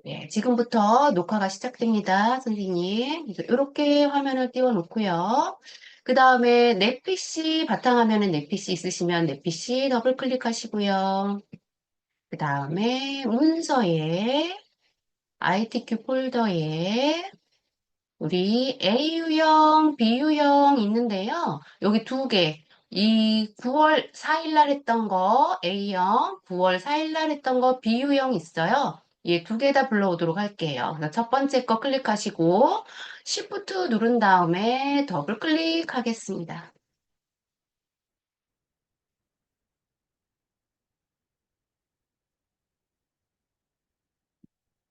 네, 지금부터 녹화가 시작됩니다, 선생님. 이렇게 화면을 띄워놓고요. 그 다음에 내 PC, 바탕화면에 내 PC 있으시면 내 PC 더블 클릭하시고요. 그 다음에 문서에, ITQ 폴더에, 우리 A유형, B유형 있는데요. 여기 두 개. 이 9월 4일 날 했던 거 A형, 9월 4일 날 했던 거 B유형 있어요. 예, 두 개 다 불러오도록 할게요. 그래서 첫 번째 거 클릭하시고 Shift 누른 다음에 더블 클릭하겠습니다.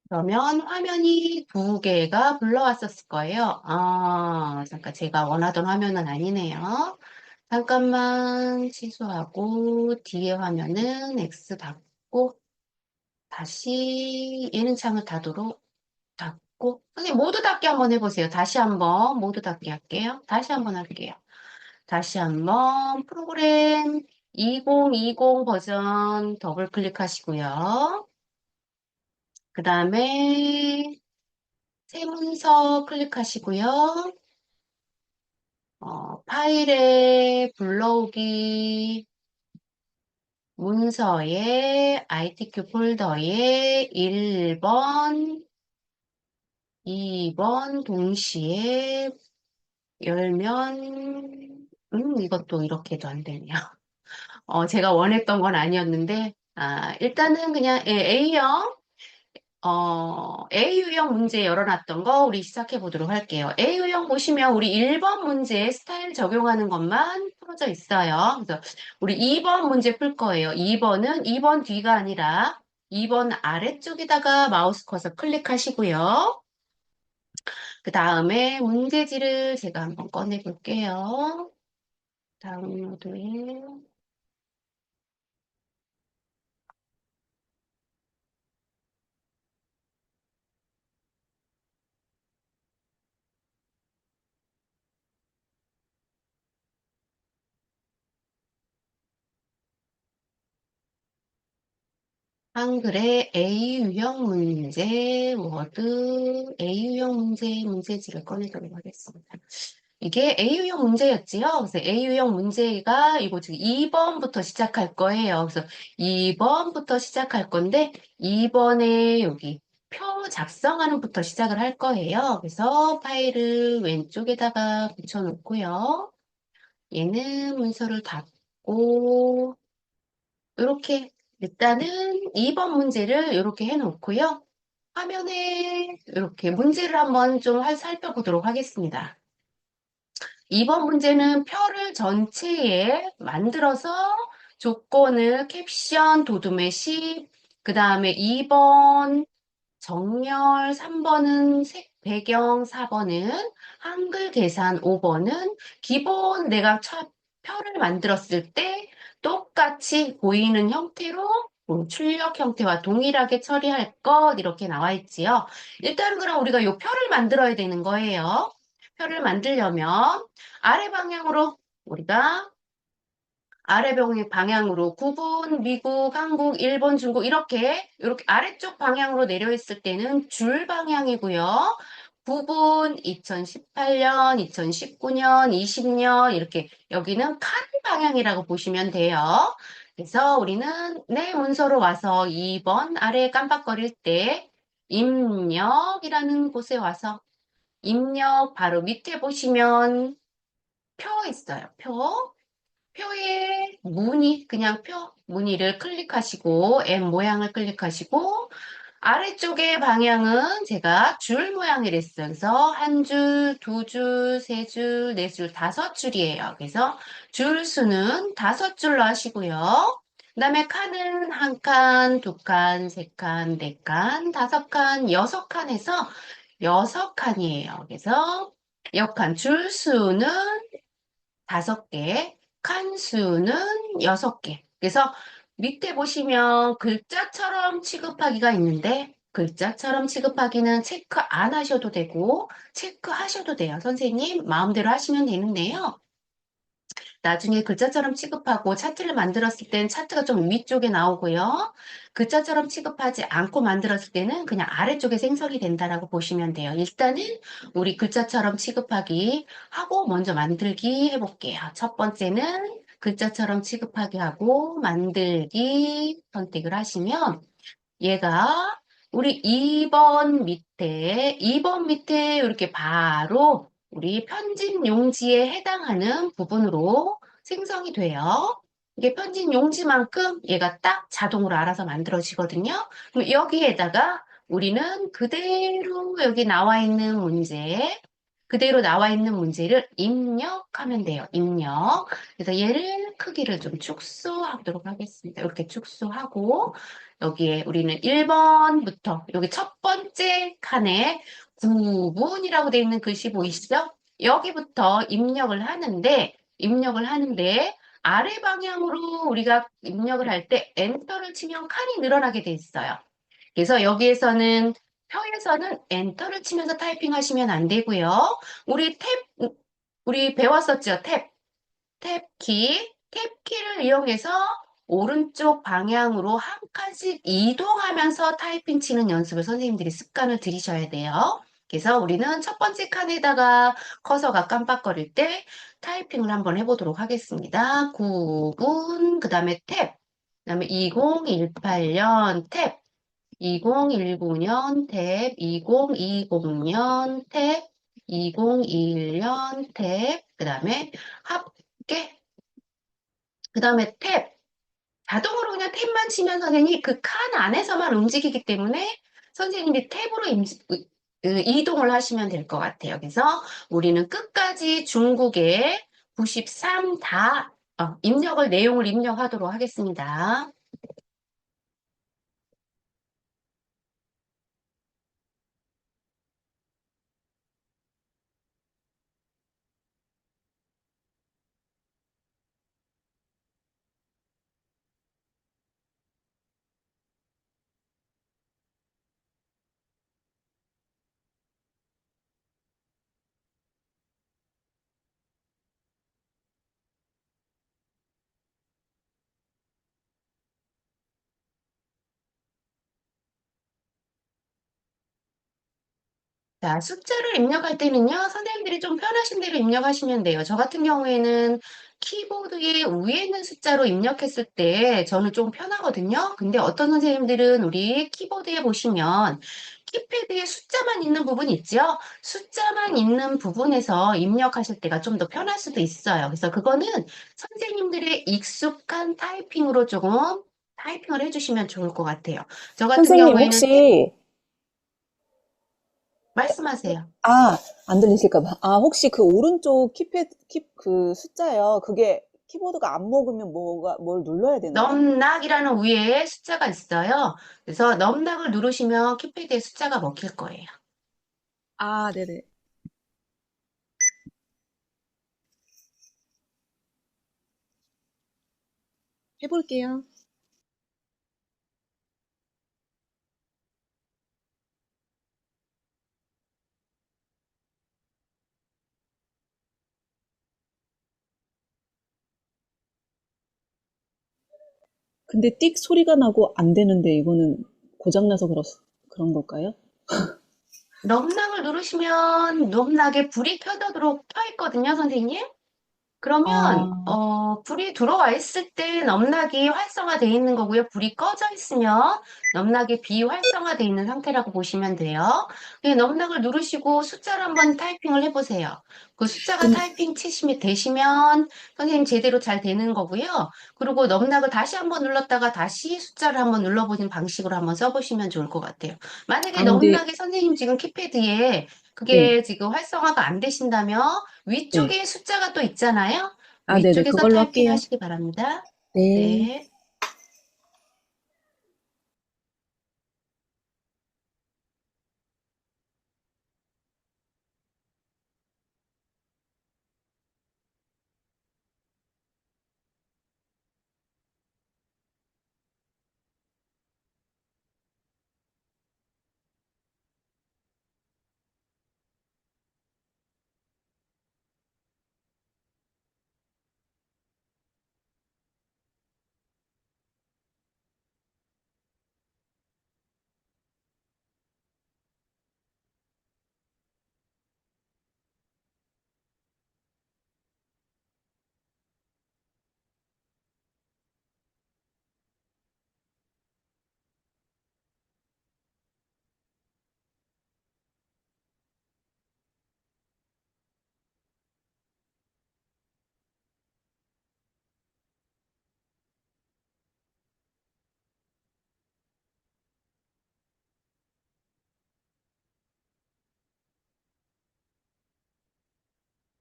그러면 화면이 두 개가 불러왔었을 거예요. 아, 잠깐 제가 원하던 화면은 아니네요. 잠깐만 취소하고 뒤에 화면은 X 닫고 다시 얘는 창을 닫고 선생님 모두 닫기 한번 해보세요. 다시 한번 모두 닫기 할게요. 다시 한번 할게요. 다시 한번 프로그램 2020 버전 더블 클릭하시고요. 그 다음에 새 문서 클릭하시고요. 파일에 불러오기 문서에 ITQ 폴더에 1번, 2번 동시에 열면, 이것도 이렇게도 안 되네요. 제가 원했던 건 아니었는데, 일단은 그냥 A형, A유형 문제 열어놨던 거 우리 시작해 보도록 할게요. A유형 보시면 우리 1번 문제 스타일 적용하는 것만 풀어져 있어요. 그래서 우리 2번 문제 풀 거예요. 2번은 2번 뒤가 아니라 2번 아래쪽에다가 마우스 커서 클릭하시고요. 그 다음에 문제지를 제가 한번 꺼내 볼게요. 다운로드에 한글의 A유형 문제, 워드, A유형 문제지를 꺼내도록 하겠습니다. 이게 A유형 문제였지요? 그래서 A유형 문제가 이거 지금 2번부터 시작할 거예요. 그래서 2번부터 시작할 건데, 2번에 여기 표 작성하는 부터 시작을 할 거예요. 그래서 파일을 왼쪽에다가 붙여놓고요. 얘는 문서를 닫고, 이렇게 일단은 2번 문제를 이렇게 해놓고요. 화면에 이렇게 문제를 한번 좀 살펴보도록 하겠습니다. 2번 문제는 표를 전체에 만들어서 조건을 캡션, 도둠의 10, 그 다음에 2번 정렬, 3번은 색 배경, 4번은 한글 계산, 5번은 기본 내가 표를 만들었을 때 똑같이 보이는 형태로 출력 형태와 동일하게 처리할 것 이렇게 나와 있지요. 일단 그럼 우리가 이 표를 만들어야 되는 거예요. 표를 만들려면 아래 방향으로 우리가 아래 방향으로 구분, 미국, 한국, 일본, 중국 이렇게 아래쪽 방향으로 내려 있을 때는 줄 방향이고요. 구분 2018년, 2019년, 20년 이렇게 여기는 칸 방향이라고 보시면 돼요. 그래서 우리는 내 문서로 와서 2번 아래 깜빡거릴 때 입력이라는 곳에 와서 입력 바로 밑에 보시면 표 있어요. 표에 무늬, 그냥 무늬를 클릭하시고, M 모양을 클릭하시고, 아래쪽의 방향은 제가 줄 모양을 했어요. 그래서 한 줄, 두 줄, 세 줄, 네 줄, 다섯 줄이에요. 그래서 줄 수는 다섯 줄로 하시고요. 그 다음에 칸은 한 칸, 두 칸, 세 칸, 네 칸, 다섯 칸, 여섯 칸 해서 여섯 칸이에요. 그래서 여칸 줄 수는 다섯 개, 칸수는 여섯 개. 그래서 밑에 보시면 글자처럼 취급하기가 있는데 글자처럼 취급하기는 체크 안 하셔도 되고 체크하셔도 돼요. 선생님 마음대로 하시면 되는데요. 나중에 글자처럼 취급하고 차트를 만들었을 때는 차트가 좀 위쪽에 나오고요. 글자처럼 취급하지 않고 만들었을 때는 그냥 아래쪽에 생성이 된다라고 보시면 돼요. 일단은 우리 글자처럼 취급하기 하고 먼저 만들기 해볼게요. 첫 번째는 글자처럼 취급하기 하고 만들기 선택을 하시면 얘가 우리 2번 밑에 이렇게 바로 우리 편집 용지에 해당하는 부분으로 생성이 돼요. 이게 편집 용지만큼 얘가 딱 자동으로 알아서 만들어지거든요. 그럼 여기에다가 우리는 그대로 나와 있는 문제를 입력하면 돼요. 입력. 그래서 얘를 크기를 좀 축소하도록 하겠습니다. 이렇게 축소하고 여기에 우리는 1번부터 여기 첫 번째 칸에 9분이라고 되어 있는 글씨 보이시죠? 여기부터 입력을 하는데 아래 방향으로 우리가 입력을 할 때 엔터를 치면 칸이 늘어나게 돼 있어요. 그래서 여기에서는 표에서는 엔터를 치면서 타이핑 하시면 안 되고요. 우리 배웠었죠? 탭키를 이용해서 오른쪽 방향으로 한 칸씩 이동하면서 타이핑 치는 연습을 선생님들이 습관을 들이셔야 돼요. 그래서 우리는 첫 번째 칸에다가 커서가 깜빡거릴 때 타이핑을 한번 해보도록 하겠습니다. 9분, 그 다음에 그 다음에 2018년 탭, 2019년 탭, 2020년 탭, 2021년 탭, 그 다음에 합계, 그 다음에 탭. 자동으로 그냥 탭만 치면 선생님이 그 칸 안에서만 움직이기 때문에 선생님이 탭으로 이동을 하시면 될 것 같아요. 그래서 우리는 끝까지 중국의 93 다 내용을 입력하도록 하겠습니다. 자, 숫자를 입력할 때는요, 선생님들이 좀 편하신 대로 입력하시면 돼요. 저 같은 경우에는 키보드의 위에 있는 숫자로 입력했을 때 저는 좀 편하거든요. 근데 어떤 선생님들은 우리 키보드에 보시면 키패드에 숫자만 있는 부분 있죠? 숫자만 있는 부분에서 입력하실 때가 좀 더 편할 수도 있어요. 그래서 그거는 선생님들의 익숙한 타이핑으로 조금 타이핑을 해주시면 좋을 것 같아요. 저 같은 선생님, 경우에는 혹시, 말씀하세요. 안 들리실까 봐. 혹시 그 오른쪽 그 숫자요. 그게 키보드가 안 먹으면 뭘 눌러야 되나요? 넘락이라는 위에 숫자가 있어요. 그래서 넘락을 누르시면 키패드에 숫자가 먹힐 거예요. 네네. 해볼게요. 근데 띡 소리가 나고 안 되는데 이거는 고장나서 그런 걸까요? 넘락을 누르시면 넘락에 불이 켜도록 켜 있거든요, 선생님. 그러면 아, 불이 들어와 있을 때 넘락이 활성화되어 있는 거고요. 불이 꺼져 있으면 넘락이 비활성화되어 있는 상태라고 보시면 돼요. 네, 넘락을 누르시고 숫자를 한번 타이핑을 해보세요. 그 숫자가 근, 타이핑 치시면 되시면 선생님 제대로 잘 되는 거고요. 그리고 넘락을 다시 한번 눌렀다가 다시 숫자를 한번 눌러보는 방식으로 한번 써보시면 좋을 것 같아요. 만약에 근데, 넘락이 선생님 지금 키패드에 네, 그게 지금 활성화가 안 되신다면 네. 위쪽에 숫자가 또 있잖아요. 네네. 위쪽에서 그걸로 타이핑 할게요. 하시기 바랍니다. 네. 네.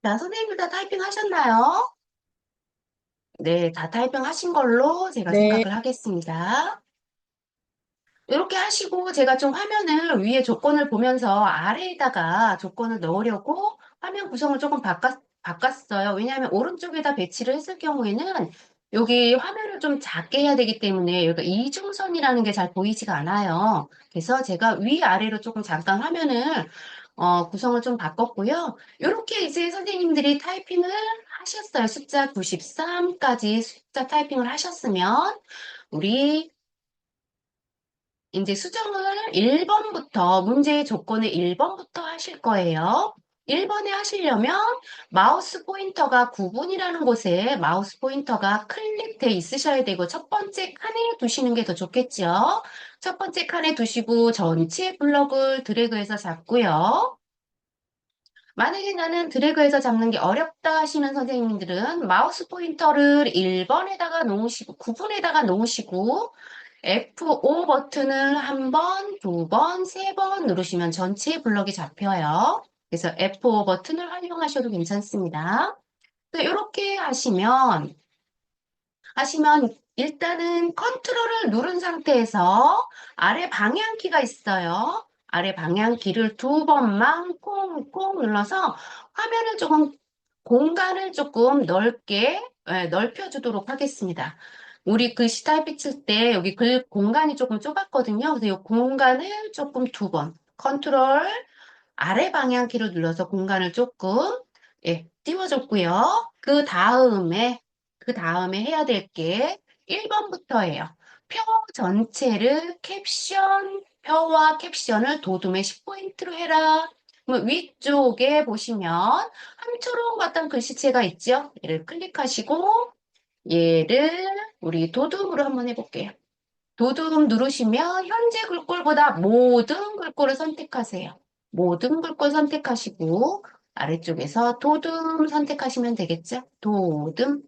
자, 선생님들 다 타이핑 하셨나요? 네, 다 타이핑 하신 걸로 제가 네. 생각을 하겠습니다. 이렇게 하시고 제가 좀 화면을 위에 조건을 보면서 아래에다가 조건을 넣으려고 화면 구성을 조금 바꿨어요. 왜냐하면 오른쪽에다 배치를 했을 경우에는 여기 화면을 좀 작게 해야 되기 때문에 여기가 이중선이라는 게 잘 보이지가 않아요. 그래서 제가 위아래로 조금 잠깐 화면을 구성을 좀 바꿨고요. 이렇게 이제 선생님들이 타이핑을 하셨어요. 숫자 93까지 숫자 타이핑을 하셨으면 우리 이제 수정을 1번부터, 문제의 조건을 1번부터 하실 거예요. 1번에 하시려면 마우스 포인터가 9분이라는 곳에 마우스 포인터가 클릭돼 있으셔야 되고 첫 번째 칸에 두시는 게 더 좋겠죠. 첫 번째 칸에 두시고 전체 블럭을 드래그해서 잡고요. 만약에 나는 드래그해서 잡는 게 어렵다 하시는 선생님들은 마우스 포인터를 1번에다가 놓으시고 9분에다가 놓으시고 F5 버튼을 한 번, 두 번, 세 번 누르시면 전체 블럭이 잡혀요. 그래서 F5 버튼을 활용하셔도 괜찮습니다. 이렇게 하시면 일단은 컨트롤을 누른 상태에서 아래 방향키가 있어요. 아래 방향키를 두 번만 콩콩 눌러서 화면을 조금 공간을 조금 넓게 넓혀주도록 하겠습니다. 우리 글씨 타이핑 칠 때 여기 글 공간이 조금 좁았거든요. 그래서 이 공간을 조금 두 번 컨트롤 아래 방향키를 눌러서 공간을 조금 띄워줬고요. 그 다음에 해야 될 게 1번부터예요. 표 전체를 표와 캡션을 도둠의 10포인트로 해라. 그럼 위쪽에 보시면 함초롱 같은 글씨체가 있죠? 얘를 클릭하시고 얘를 우리 도둠으로 한번 해볼게요. 도둠 누르시면 현재 글꼴보다 모든 글꼴을 선택하세요. 모든 글꼴 선택하시고 아래쪽에서 도둠 선택하시면 되겠죠? 도둠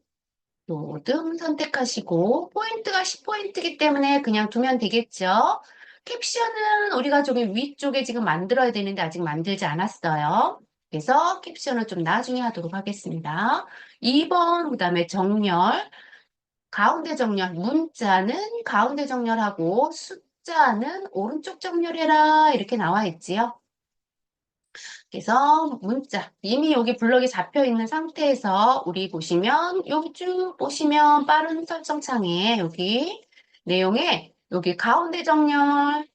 선택하시고 포인트가 10포인트이기 때문에 그냥 두면 되겠죠? 캡션은 우리가 저기 위쪽에 지금 만들어야 되는데 아직 만들지 않았어요. 그래서 캡션을 좀 나중에 하도록 하겠습니다. 2번, 그 다음에 정렬. 가운데 정렬, 문자는 가운데 정렬하고 숫자는 오른쪽 정렬해라 이렇게 나와 있지요. 그래서 문자, 이미 여기 블럭이 잡혀 있는 상태에서 우리 보시면 여기 쭉 보시면 빠른 설정창에 여기 내용에 여기 가운데 정렬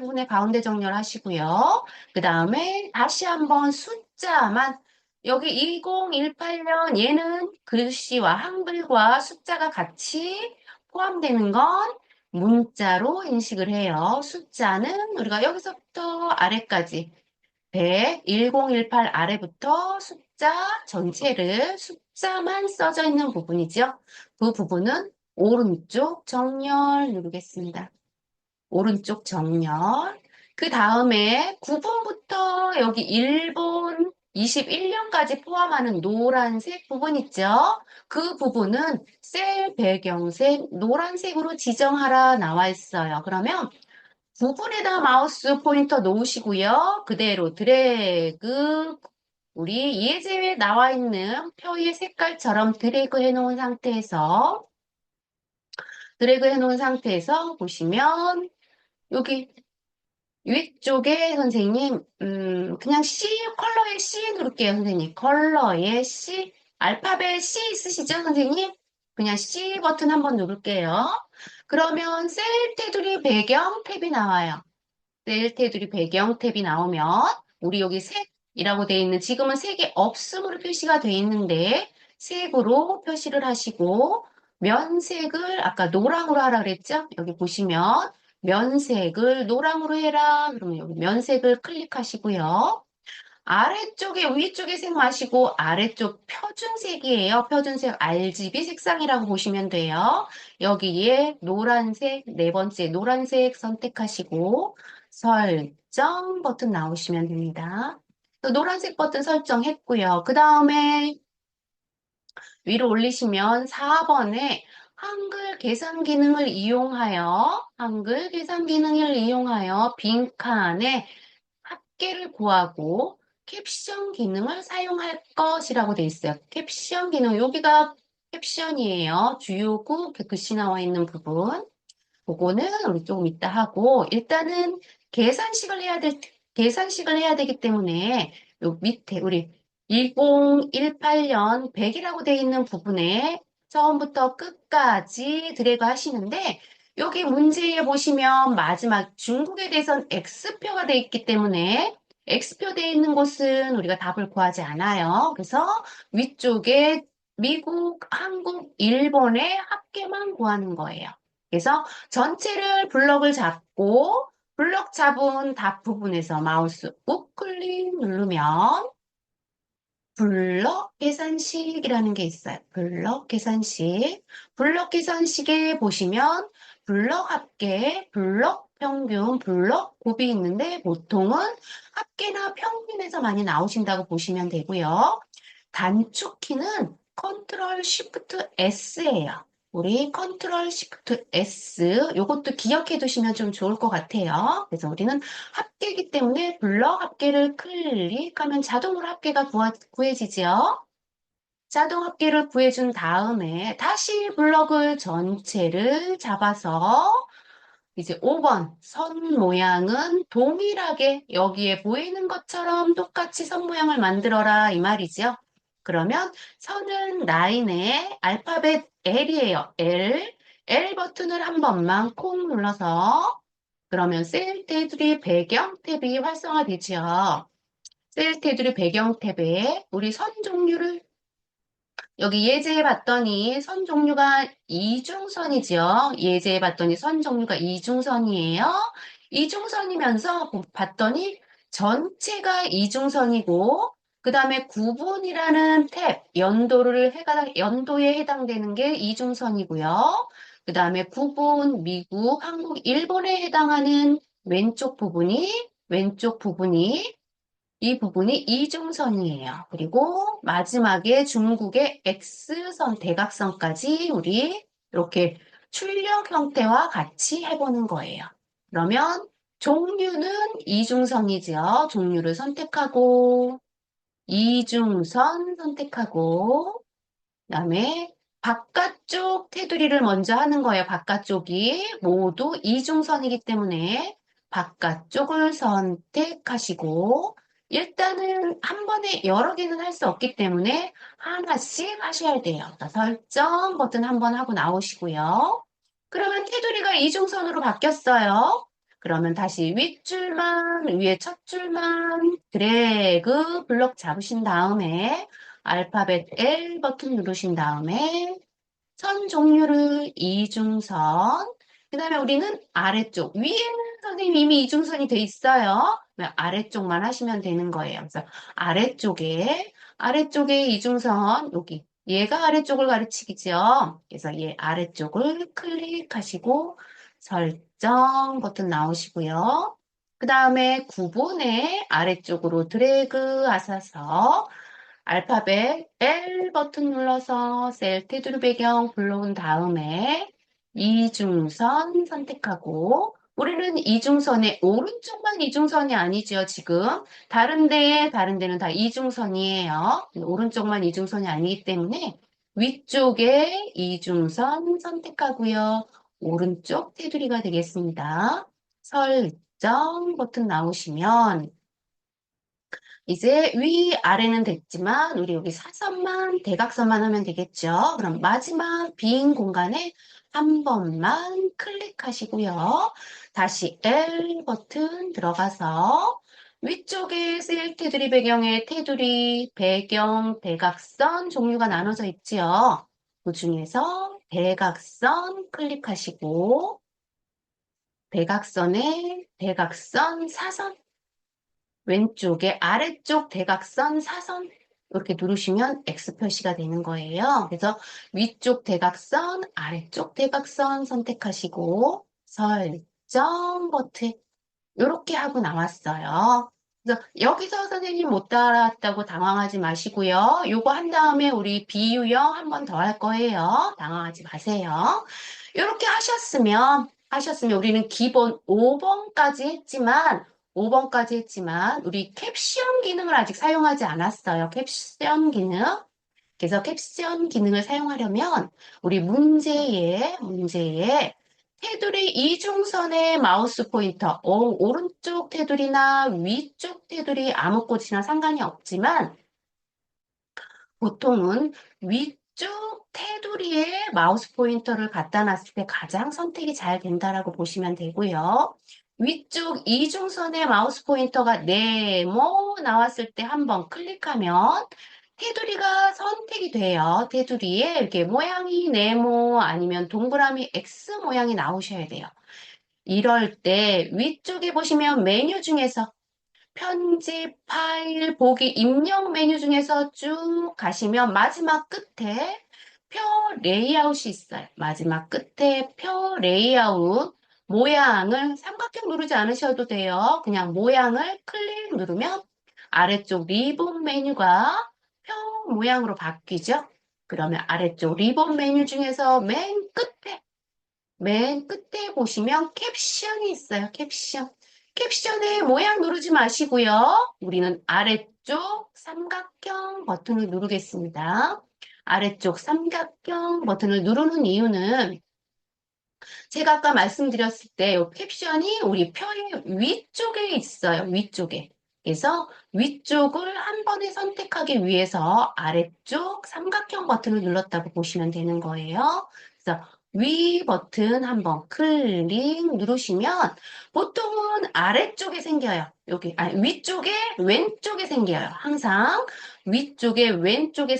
부분에 가운데 정렬 하시고요. 그 다음에 다시 한번 숫자만 여기 2018년 얘는 글씨와 한글과 숫자가 같이 포함되는 건 문자로 인식을 해요. 숫자는 우리가 여기서부터 아래까지 1018 아래부터 숫자 전체를 숫자만 써져 있는 부분이죠. 그 부분은 오른쪽 정렬 누르겠습니다. 오른쪽 정렬. 그 다음에 9분부터 여기 일본 21년까지 포함하는 노란색 부분 있죠? 그 부분은 셀 배경색 노란색으로 지정하라 나와 있어요. 그러면 부분에다 마우스 포인터 놓으시고요. 그대로 드래그, 우리 예제에 나와 있는 표의 색깔처럼 드래그 해놓은 상태에서 보시면, 여기 위쪽에 선생님, 그냥 C, 컬러의 C 누를게요, 선생님. 컬러의 C, 알파벳 C 있으시죠, 선생님? 그냥 C 버튼 한번 누를게요. 그러면 셀 테두리 배경 탭이 나와요. 셀 테두리 배경 탭이 나오면 우리 여기 색이라고 되어 있는 지금은 색이 없음으로 표시가 되어 있는데 색으로 표시를 하시고 면색을 아까 노랑으로 하라 그랬죠? 여기 보시면 면색을 노랑으로 해라. 그러면 여기 면색을 클릭하시고요. 아래쪽에 위쪽에 색 마시고 아래쪽 표준색이에요. 표준색 RGB 색상이라고 보시면 돼요. 여기에 노란색, 네 번째 노란색 선택하시고 설정 버튼 나오시면 됩니다. 또 노란색 버튼 설정했고요. 그 다음에 위로 올리시면 4번에 한글 계산 기능을 이용하여 빈칸에 합계를 구하고 캡션 기능을 사용할 것이라고 돼 있어요. 캡션 기능, 여기가 캡션이에요. 주요구 글씨 나와 있는 부분. 그거는 우리 조금 이따 하고, 일단은 계산식을 해야 될, 계산식을 해야 되기 때문에, 요 밑에 우리 2018년 100이라고 돼 있는 부분에 처음부터 끝까지 드래그 하시는데, 여기 문제에 보시면 마지막 중국에 대해서는 X표가 돼 있기 때문에, X표 돼 있는 곳은 우리가 답을 구하지 않아요. 그래서 위쪽에 미국, 한국, 일본의 합계만 구하는 거예요. 그래서 전체를 블럭을 잡고 블럭 잡은 답 부분에서 마우스 우클릭 누르면 블럭 계산식이라는 게 있어요. 블럭 계산식. 블럭 계산식에 보시면 블럭 합계, 블럭 평균, 블럭 곱이 있는데 보통은 합계나 평균에서 많이 나오신다고 보시면 되고요. 단축키는 컨트롤 쉬프트 S예요. 우리 컨트롤 쉬프트 S 요것도 기억해 두시면 좀 좋을 것 같아요. 그래서 우리는 합계이기 때문에 블럭 합계를 클릭하면 자동으로 합계가 구해지죠. 자동 합계를 구해준 다음에 다시 블럭을 전체를 잡아서 이제 5번 선 모양은 동일하게 여기에 보이는 것처럼 똑같이 선 모양을 만들어라 이 말이죠. 그러면 선은 라인의 알파벳 L이에요. L. L 버튼을 한 번만 콩 눌러서 그러면 셀 테두리 배경 탭이 활성화되죠. 셀 테두리 배경 탭에 우리 선 종류를 여기 예제해 봤더니 선 종류가 이중선이죠. 예제해 봤더니 선 종류가 이중선이에요. 이중선이면서 봤더니 전체가 이중선이고 그 다음에 구분이라는 탭, 연도에 해당되는 게 이중선이고요. 그 다음에 구분, 미국, 한국, 일본에 해당하는 왼쪽 부분이 이 부분이 이중선이에요. 그리고 마지막에 중국의 X선, 대각선까지 우리 이렇게 출력 형태와 같이 해보는 거예요. 그러면 종류는 이중선이죠. 종류를 선택하고, 이중선 선택하고, 그다음에 바깥쪽 테두리를 먼저 하는 거예요. 바깥쪽이 모두 이중선이기 때문에 바깥쪽을 선택하시고 일단은 한 번에 여러 개는 할 수 없기 때문에 하나씩 하셔야 돼요. 자, 설정 버튼 한 번 하고 나오시고요. 그러면 테두리가 이중선으로 바뀌었어요. 그러면 다시 윗줄만, 위에 첫 줄만 드래그 블럭 잡으신 다음에 알파벳 L 버튼 누르신 다음에 선 종류를 이중선, 그 다음에 우리는 아래쪽, 위에는 선생님 이미 이중선이 돼 있어요. 그냥 아래쪽만 하시면 되는 거예요. 그래서 아래쪽에 이중선, 여기, 얘가 아래쪽을 가르치기죠. 그래서 얘 아래쪽을 클릭하시고 설정 버튼 나오시고요. 그 다음에 구분의 아래쪽으로 드래그 하셔서 알파벳 L 버튼 눌러서 셀 테두리 배경 불러온 다음에 이중선 선택하고 우리는 이중선의 오른쪽만 이중선이 아니죠, 지금. 다른 데는 다 이중선이에요. 오른쪽만 이중선이 아니기 때문에 위쪽에 이중선 선택하고요. 오른쪽 테두리가 되겠습니다. 설정 버튼 나오시면 이제 위아래는 됐지만 우리 여기 사선만 대각선만 하면 되겠죠. 그럼 마지막 빈 공간에 한 번만 클릭하시고요. 다시 L 버튼 들어가서 위쪽에 셀 테두리 배경에 테두리 배경 대각선 종류가 나눠져 있지요. 그 중에서 대각선 클릭하시고 대각선에 대각선 사선 왼쪽에 아래쪽 대각선 사선 이렇게 누르시면 X 표시가 되는 거예요. 그래서 위쪽 대각선, 아래쪽 대각선 선택하시고 설정 버튼 이렇게 하고 나왔어요. 그래서 여기서 선생님 못 따라왔다고 당황하지 마시고요. 요거 한 다음에 우리 비유형 한 번 더 할 거예요. 당황하지 마세요. 이렇게 하셨으면 우리는 기본 5번까지 했지만 5번까지 했지만 우리 캡션 기능을 아직 사용하지 않았어요. 캡션 기능. 그래서 캡션 기능을 사용하려면 우리 문제에 테두리 이중선의 마우스 포인터, 오른쪽 테두리나 위쪽 테두리 아무 곳이나 상관이 없지만 보통은 위쪽 테두리에 마우스 포인터를 갖다 놨을 때 가장 선택이 잘 된다라고 보시면 되고요. 위쪽 이중선의 마우스 포인터가 네모 나왔을 때 한번 클릭하면 테두리가 선택이 돼요. 테두리에 이렇게 모양이 네모 아니면 동그라미 X 모양이 나오셔야 돼요. 이럴 때 위쪽에 보시면 메뉴 중에서 편집, 파일, 보기, 입력 메뉴 중에서 쭉 가시면 마지막 끝에 표 레이아웃이 있어요. 마지막 끝에 표 레이아웃 모양을 삼각형 누르지 않으셔도 돼요. 그냥 모양을 클릭 누르면 아래쪽 리본 메뉴가 표 모양으로 바뀌죠. 그러면 아래쪽 리본 메뉴 중에서 맨 끝에 보시면 캡션이 있어요. 캡션. 캡션에 모양 누르지 마시고요. 우리는 아래쪽 삼각형 버튼을 누르겠습니다. 아래쪽 삼각형 버튼을 누르는 이유는 제가 아까 말씀드렸을 때 이 캡션이 우리 표의 위쪽에 있어요. 위쪽에. 그래서 위쪽을 한 번에 선택하기 위해서 아래쪽 삼각형 버튼을 눌렀다고 보시면 되는 거예요. 그래서 위 버튼 한번 클릭 누르시면 보통은 아래쪽에 생겨요. 여기, 아니, 위쪽에 왼쪽에 생겨요. 항상 위쪽에 왼쪽에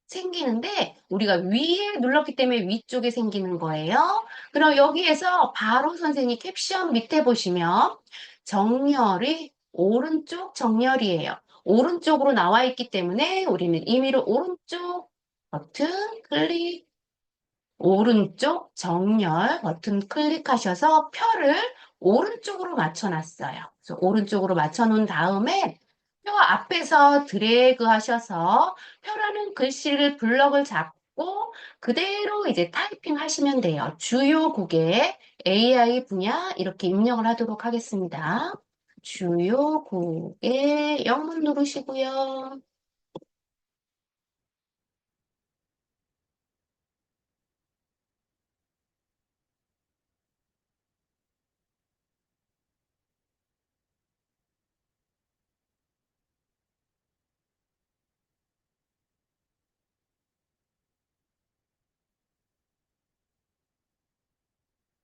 생기는데 우리가 위에 눌렀기 때문에 위쪽에 생기는 거예요. 그럼 여기에서 바로 선생님 캡션 밑에 보시면 정렬이 오른쪽 정렬이에요. 오른쪽으로 나와 있기 때문에 우리는 임의로 오른쪽 버튼 클릭, 오른쪽 정렬 버튼 클릭하셔서 표를 오른쪽으로 맞춰놨어요. 그래서 오른쪽으로 맞춰놓은 다음에 표 앞에서 드래그 하셔서 표라는 글씨를 블럭을 잡고 그대로 이제 타이핑 하시면 돼요. 주요국에 AI 분야 이렇게 입력을 하도록 하겠습니다. 주요국에 영문 누르시고요.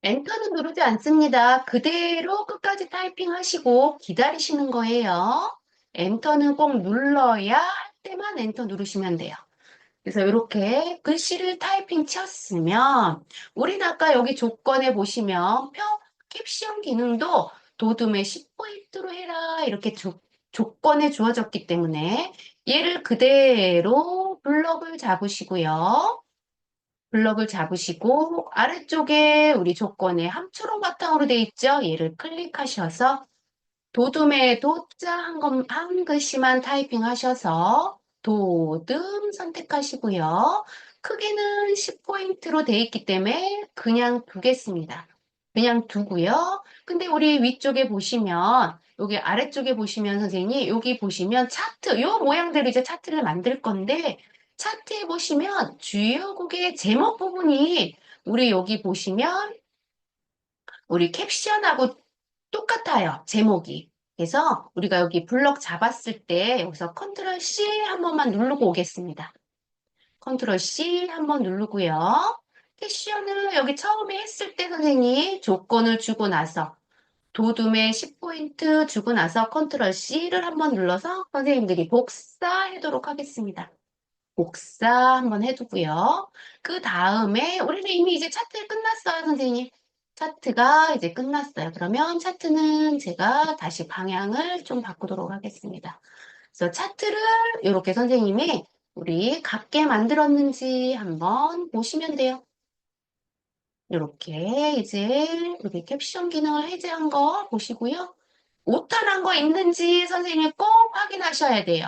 엔터는 누르지 않습니다. 그대로 끝까지 타이핑 하시고 기다리시는 거예요. 엔터는 꼭 눌러야 할 때만 엔터 누르시면 돼요. 그래서 이렇게 글씨를 타이핑 쳤으면 우리는 아까 여기 조건에 보시면 캡션 기능도 도둠의 10포인트로 해라 이렇게 조건에 주어졌기 때문에 얘를 그대로 블럭을 잡으시고요. 블럭을 잡으시고 아래쪽에 우리 조건에 함수로 바탕으로 돼 있죠. 얘를 클릭하셔서 도둠의 도자 한 글씨만 타이핑 하셔서 도둠 선택하시고요. 크기는 10포인트로 돼 있기 때문에 그냥 두겠습니다. 그냥 두고요. 근데 우리 위쪽에 보시면 여기 아래쪽에 보시면 선생님 여기 보시면 차트 요 모양대로 이제 차트를 만들 건데 차트에 보시면 주요국의 제목 부분이 우리 여기 보시면 우리 캡션하고 똑같아요. 제목이. 그래서 우리가 여기 블럭 잡았을 때 여기서 컨트롤 C 한 번만 누르고 오겠습니다. 컨트롤 C 한 번 누르고요. 캡션을 여기 처음에 했을 때 선생님 조건을 주고 나서 도둠의 10포인트 주고 나서 컨트롤 C를 한 번 눌러서 선생님들이 복사하도록 하겠습니다. 복사 한번 해두고요. 그 다음에 우리는 이미 이제 차트 끝났어요, 선생님. 차트가 이제 끝났어요. 그러면 차트는 제가 다시 방향을 좀 바꾸도록 하겠습니다. 그래서 차트를 이렇게 선생님이 우리 같게 만들었는지 한번 보시면 돼요. 이렇게 이제 우리 캡션 기능을 해제한 거 보시고요. 오타난 거 있는지 선생님이 꼭 확인하셔야 돼요.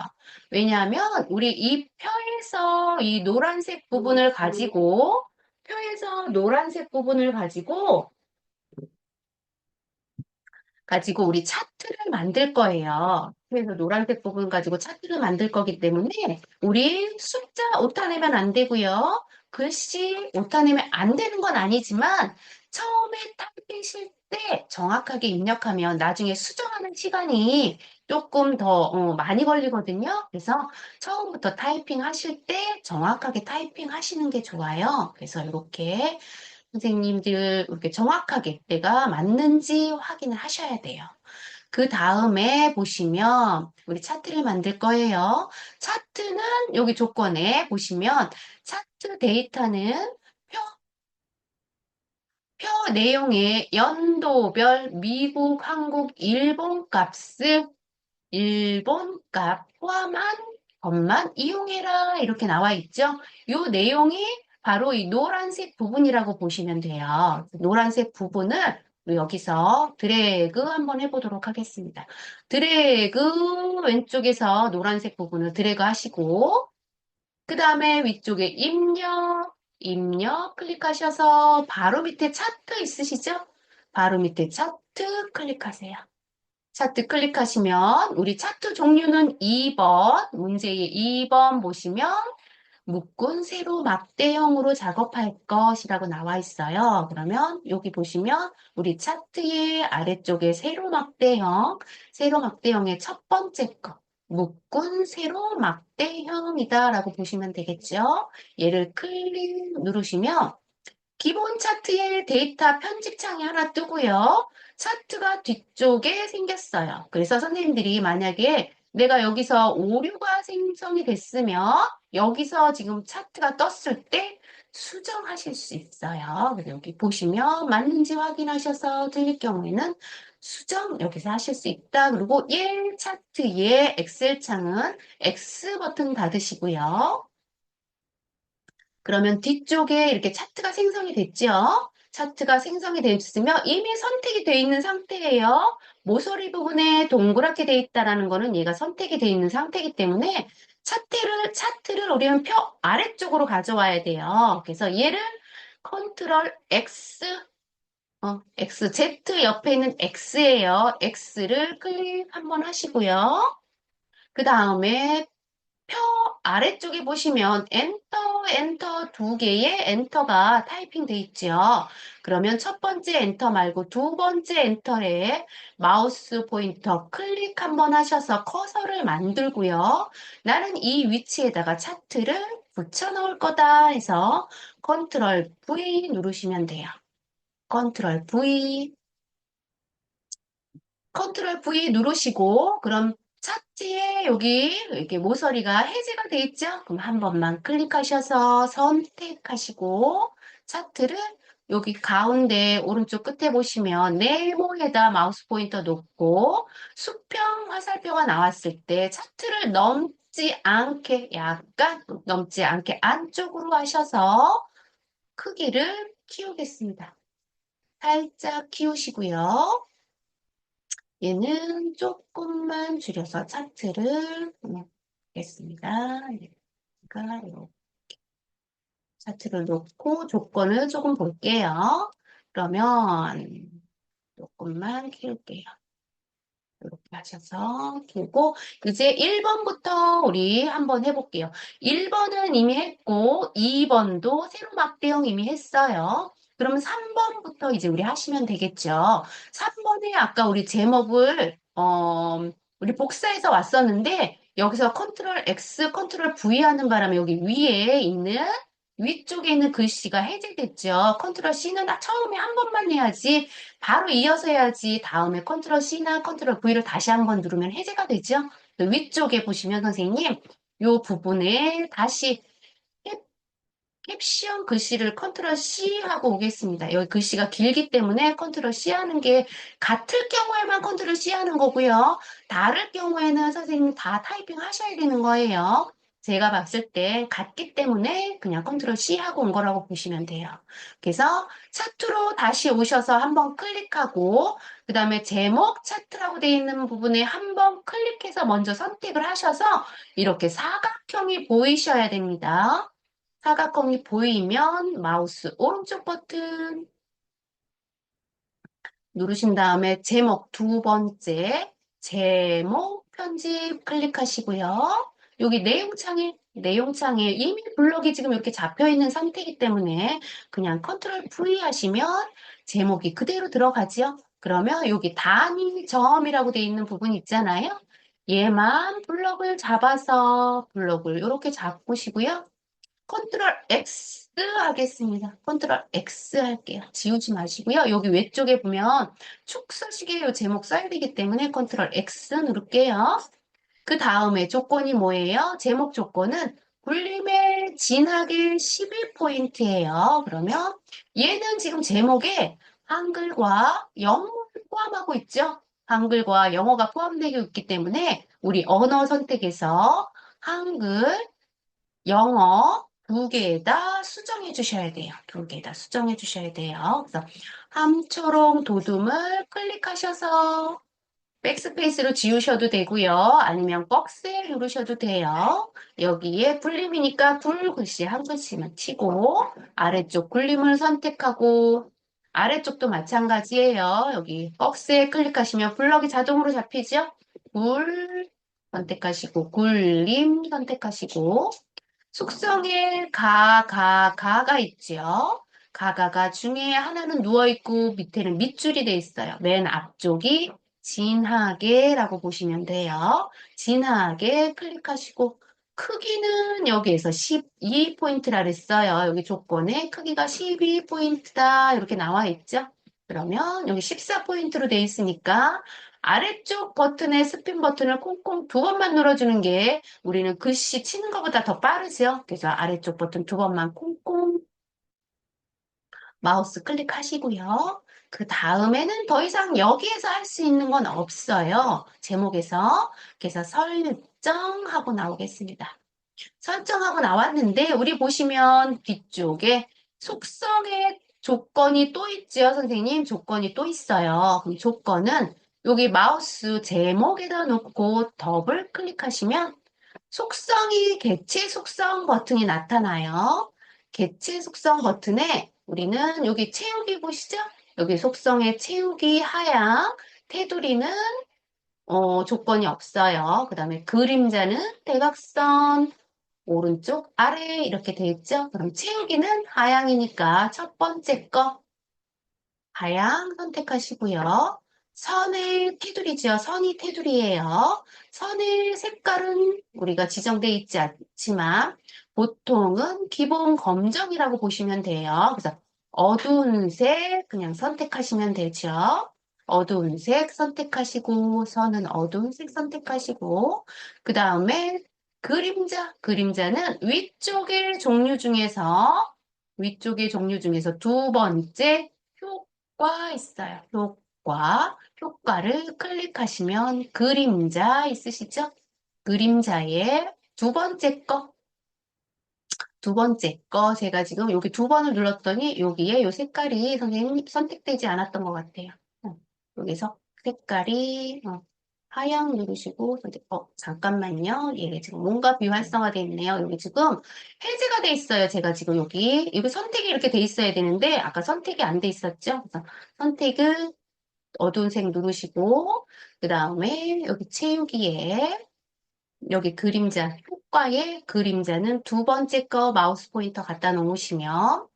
왜냐하면 우리 이 표에서 이 노란색 부분을 가지고 가지고 우리 차트를 만들 거예요. 그래서 노란색 부분 가지고 차트를 만들 거기 때문에 우리 숫자 오타 내면 안 되고요. 글씨 오타 내면 안 되는 건 아니지만 처음에 타이핑실 때 정확하게 입력하면 나중에 수정하는 시간이 조금 더 많이 걸리거든요. 그래서 처음부터 타이핑 하실 때 정확하게 타이핑 하시는 게 좋아요. 그래서 이렇게 선생님들 이렇게 정확하게 내가 맞는지 확인을 하셔야 돼요. 그 다음에 보시면 우리 차트를 만들 거예요. 차트는 여기 조건에 보시면 차트 데이터는 표, 표 내용의 연도별 미국, 한국, 일본 값 포함한 것만 이용해라 이렇게 나와 있죠. 이 내용이 바로 이 노란색 부분이라고 보시면 돼요. 노란색 부분을 우리 여기서 드래그 한번 해보도록 하겠습니다. 드래그 왼쪽에서 노란색 부분을 드래그 하시고 그 다음에 위쪽에 입력 클릭하셔서 바로 밑에 차트 있으시죠? 바로 밑에 차트 클릭하세요. 차트 클릭하시면 우리 차트 종류는 2번, 문제의 2번 보시면 묶은 세로 막대형으로 작업할 것이라고 나와 있어요. 그러면 여기 보시면 우리 차트의 아래쪽에 세로 막대형의 첫 번째 거, 묶은 세로 막대형이다라고 보시면 되겠죠. 얘를 클릭 누르시면 기본 차트에 데이터 편집창이 하나 뜨고요. 차트가 뒤쪽에 생겼어요. 그래서 선생님들이 만약에 내가 여기서 오류가 생성이 됐으면 여기서 지금 차트가 떴을 때 수정하실 수 있어요. 그래서 여기 보시면 맞는지 확인하셔서 틀릴 경우에는 수정 여기서 하실 수 있다. 그리고 얘 차트의 엑셀 창은 X 버튼 닫으시고요. 그러면 뒤쪽에 이렇게 차트가 생성이 됐죠? 차트가 생성이 됐으면 이미 선택이 돼 있는 상태예요. 모서리 부분에 동그랗게 돼 있다라는 거는 얘가 선택이 돼 있는 상태이기 때문에 차트를 우리는 표 아래쪽으로 가져와야 돼요. 그래서 얘를 컨트롤 X, Z 옆에 있는 X예요. X를 클릭 한번 하시고요. 그 다음에 표 아래쪽에 보시면 엔터 두 개의 엔터가 타이핑 돼 있죠. 그러면 첫 번째 엔터 말고 두 번째 엔터에 마우스 포인터 클릭 한번 하셔서 커서를 만들고요. 나는 이 위치에다가 차트를 붙여 넣을 거다 해서 컨트롤 V 누르시면 돼요. 컨트롤 V 컨트롤 V 누르시고 그럼 차트에 여기 이렇게 모서리가 해제가 돼 있죠? 그럼 한 번만 클릭하셔서 선택하시고 차트를 여기 가운데 오른쪽 끝에 보시면 네모에다 마우스 포인터 놓고 수평 화살표가 나왔을 때 차트를 약간 넘지 않게 안쪽으로 하셔서 크기를 키우겠습니다. 살짝 키우시고요. 얘는 조금만 줄여서 차트를 보겠습니다. 그러니까 요 차트를 놓고 조건을 조금 볼게요. 그러면 조금만 키울게요. 이렇게 하셔서 키우고 이제 1번부터 우리 한번 해볼게요. 1번은 이미 했고 2번도 세로 막대형 이미 했어요. 그러면 3번부터 이제 우리 하시면 되겠죠. 3번에 아까 우리 제목을 우리 복사해서 왔었는데 여기서 컨트롤 X, 컨트롤 V 하는 바람에 여기 위에 있는 위쪽에 있는 글씨가 해제됐죠. 컨트롤 C는 처음에 한 번만 해야지 바로 이어서 해야지 다음에 컨트롤 C나 컨트롤 V를 다시 한번 누르면 해제가 되죠. 그 위쪽에 보시면 선생님 이 부분에 다시 캡션 글씨를 컨트롤 C 하고 오겠습니다. 여기 글씨가 길기 때문에 컨트롤 C 하는 게 같을 경우에만 컨트롤 C 하는 거고요. 다를 경우에는 선생님 다 타이핑 하셔야 되는 거예요. 제가 봤을 때 같기 때문에 그냥 컨트롤 C 하고 온 거라고 보시면 돼요. 그래서 차트로 다시 오셔서 한번 클릭하고 그 다음에 제목 차트라고 되어 있는 부분에 한번 클릭해서 먼저 선택을 하셔서 이렇게 사각형이 보이셔야 됩니다. 사각형이 보이면 마우스 오른쪽 버튼 누르신 다음에 제목 두 번째, 제목 편집 클릭하시고요. 여기 내용창에 이미 블럭이 지금 이렇게 잡혀 있는 상태이기 때문에 그냥 컨트롤 V 하시면 제목이 그대로 들어가죠. 그러면 여기 단위 점이라고 되어 있는 부분 있잖아요. 얘만 블럭을 잡아서 블럭을 이렇게 잡으시고요. 컨트롤 X 하겠습니다. 컨트롤 X 할게요. 지우지 마시고요. 여기 외쪽에 보면 축소식의 요 제목 써야 되기 때문에 컨트롤 X 누를게요. 그 다음에 조건이 뭐예요? 제목 조건은 굴림의 진하게 12포인트예요. 그러면 얘는 지금 제목에 한글과 영어를 포함하고 있죠? 한글과 영어가 포함되어 있기 때문에 우리 언어 선택에서 한글, 영어 두 개에다 수정해 주셔야 돼요. 두 개에다 수정해 주셔야 돼요. 그래서 함초롱 도둠을 클릭하셔서 백스페이스로 지우셔도 되고요. 아니면 꺽쇠 누르셔도 돼요. 여기에 굴림이니까 굴 글씨 한 글씨만 치고 아래쪽 굴림을 선택하고 아래쪽도 마찬가지예요. 여기 꺽쇠 클릭하시면 블럭이 자동으로 잡히죠? 굴 선택하시고 굴림 선택하시고 숙성에 가가 있죠. 가가가 중에 하나는 누워있고 밑에는 밑줄이 돼 있어요. 맨 앞쪽이 진하게라고 보시면 돼요. 진하게 클릭하시고 크기는 여기에서 12포인트라 그랬어요. 여기 조건에 크기가 12포인트다 이렇게 나와 있죠. 그러면 여기 14포인트로 돼 있으니까 아래쪽 버튼에 스핀 버튼을 콩콩 두 번만 눌러주는 게 우리는 글씨 치는 것보다 더 빠르죠. 그래서 아래쪽 버튼 두 번만 콩콩 마우스 클릭하시고요. 그 다음에는 더 이상 여기에서 할 수 있는 건 없어요. 제목에서. 그래서 설정하고 나오겠습니다. 설정하고 나왔는데 우리 보시면 뒤쪽에 속성의 조건이 또 있죠, 선생님. 조건이 또 있어요. 그럼 조건은 여기 마우스 제목에다 놓고 더블 클릭하시면 속성이 개체 속성 버튼이 나타나요. 개체 속성 버튼에 우리는 여기 채우기 보시죠? 여기 속성의 채우기 하향, 테두리는 조건이 없어요. 그 다음에 그림자는 대각선, 오른쪽 아래 이렇게 돼 있죠? 그럼 채우기는 하향이니까 첫 번째 거 하향 선택하시고요. 선의 테두리죠. 선이 테두리예요. 선의 색깔은 우리가 지정되어 있지 않지만 보통은 기본 검정이라고 보시면 돼요. 그래서 어두운 색 그냥 선택하시면 되죠. 어두운 색 선택하시고 선은 어두운 색 선택하시고 그 다음에 그림자는 위쪽의 종류 중에서 두 번째 효과 있어요. 효과를 클릭하시면 그림자 있으시죠? 그림자의 두 번째 거 제가 지금 여기 두 번을 눌렀더니 여기에 요 색깔이 선생님 선택되지 않았던 것 같아요. 여기서 색깔이 하향 누르시고 잠깐만요. 이게 지금 뭔가 비활성화되어 있네요. 여기 지금 해제가 돼 있어요. 제가 지금 여기 선택이 이렇게 돼 있어야 되는데 아까 선택이 안 돼 있었죠? 그래서 선택을 어두운 색 누르시고 그 다음에 여기 채우기에 여기 그림자 효과의 그림자는 두 번째 거 마우스 포인터 갖다 놓으시면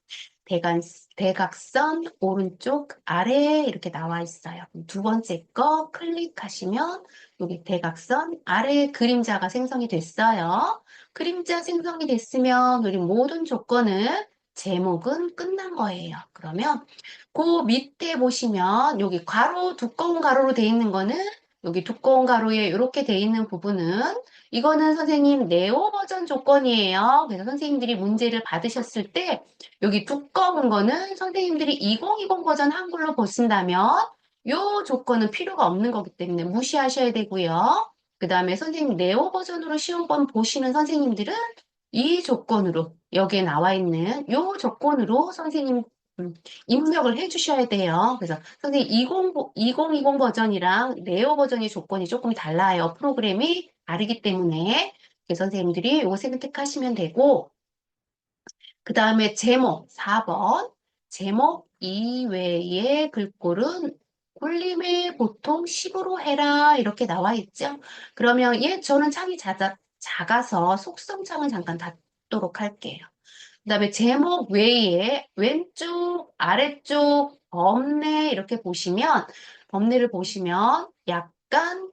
대간, 대각선 오른쪽 아래에 이렇게 나와 있어요. 두 번째 거 클릭하시면 여기 대각선 아래에 그림자가 생성이 됐어요. 그림자 생성이 됐으면 우리 모든 조건은 제목은 끝난 거예요. 그러면 그 밑에 보시면 여기 가로 두꺼운 가로로 돼 있는 거는 여기 두꺼운 가로에 이렇게 돼 있는 부분은 이거는 선생님 네오 버전 조건이에요. 그래서 선생님들이 문제를 받으셨을 때 여기 두꺼운 거는 선생님들이 2020 버전 한글로 보신다면 요 조건은 필요가 없는 거기 때문에 무시하셔야 되고요. 그 다음에 선생님 네오 버전으로 시험 번 보시는 선생님들은 이 조건으로 여기에 나와 있는 요 조건으로 선생님 입력을 해주셔야 돼요. 그래서 선생님 2020 버전이랑 네오 버전의 조건이 조금 달라요. 프로그램이 다르기 때문에 그래서 선생님들이 요거 선택하시면 되고 그 다음에 제목 4번 제목 이외의 글꼴은 올림을 보통 10으로 해라 이렇게 나와 있죠. 그러면 저는 창이 작아서 속성창을 잠깐 닫도록 할게요. 그다음에 제목 외에 왼쪽, 아래쪽, 범례 이렇게 보시면 범례를 보시면 약간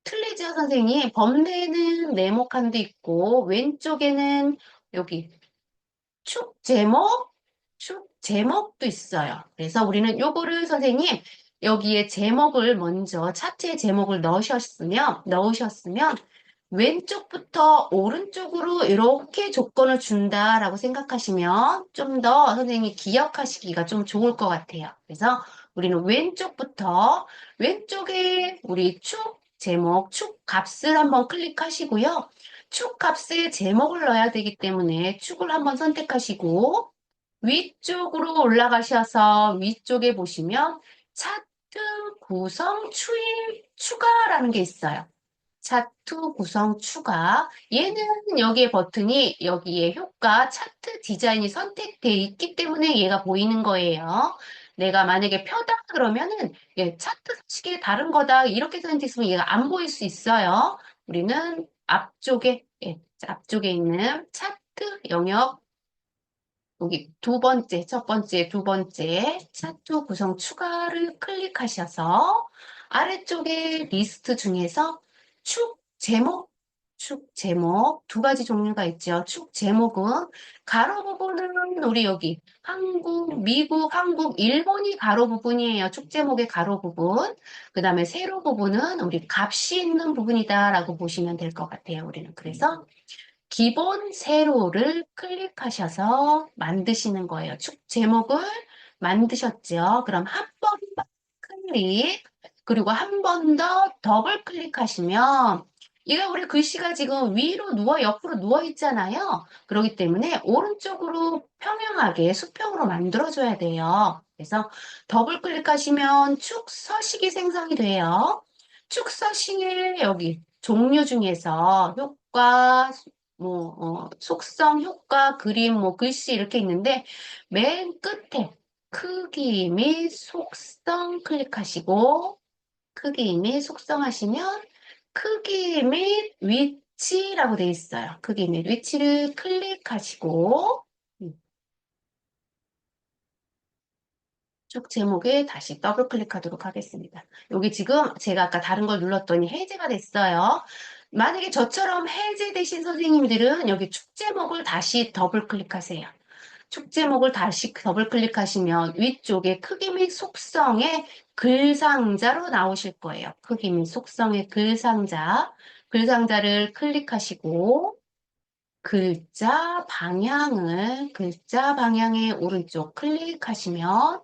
틀리죠, 선생님? 범례는 네모칸도 있고 왼쪽에는 여기 축 제목도 있어요. 그래서 우리는 요거를 선생님 여기에 제목을 먼저 차트에 제목을 넣으셨으면 왼쪽부터 오른쪽으로 이렇게 조건을 준다라고 생각하시면 좀 더 선생님이 기억하시기가 좀 좋을 것 같아요. 그래서 우리는 왼쪽에 우리 축 제목, 축 값을 한번 클릭하시고요. 축 값에 제목을 넣어야 되기 때문에 축을 한번 선택하시고 위쪽으로 올라가셔서 위쪽에 보시면 차트 구성 추가라는 게 있어요. 차트 구성 추가. 얘는 여기에 버튼이 여기에 효과 차트 디자인이 선택되어 있기 때문에 얘가 보이는 거예요. 내가 만약에 펴다 그러면은 차트 서식이 다른 거다 이렇게 선택했으면 얘가 안 보일 수 있어요. 우리는 앞쪽에 있는 차트 영역 여기 첫 번째, 두 번째 차트 구성 추가를 클릭하셔서 아래쪽에 리스트 중에서 축 제목 두 가지 종류가 있죠. 축 제목은 가로 부분은 우리 여기 미국, 한국, 일본이 가로 부분이에요. 축 제목의 가로 부분. 그 다음에 세로 부분은 우리 값이 있는 부분이다라고 보시면 될 것 같아요. 우리는 그래서 기본 세로를 클릭하셔서 만드시는 거예요. 축 제목을 만드셨죠? 그럼 한 번 클릭, 그리고 한 번 더 더블 클릭하시면 이게 우리 글씨가 지금 옆으로 누워 있잖아요. 그렇기 때문에 오른쪽으로 평행하게 수평으로 만들어줘야 돼요. 그래서 더블 클릭하시면 축 서식이 생성이 돼요. 축 서식의 여기 종류 중에서 효과, 속성, 효과, 그림, 글씨 이렇게 있는데 맨 끝에 크기 및 속성 클릭하시고 크기 및 속성 하시면 크기 및 위치라고 돼 있어요. 크기 및 위치를 클릭하시고 쭉 제목에 다시 더블 클릭하도록 하겠습니다. 여기 지금 제가 아까 다른 걸 눌렀더니 해제가 됐어요. 만약에 저처럼 해제되신 선생님들은 여기 축 제목을 다시 더블 클릭하세요. 축 제목을 다시 더블 클릭하시면 위쪽에 크기 및 속성의 글상자로 나오실 거예요. 크기 및 속성의 글상자를 클릭하시고 글자 방향의 오른쪽 클릭하시면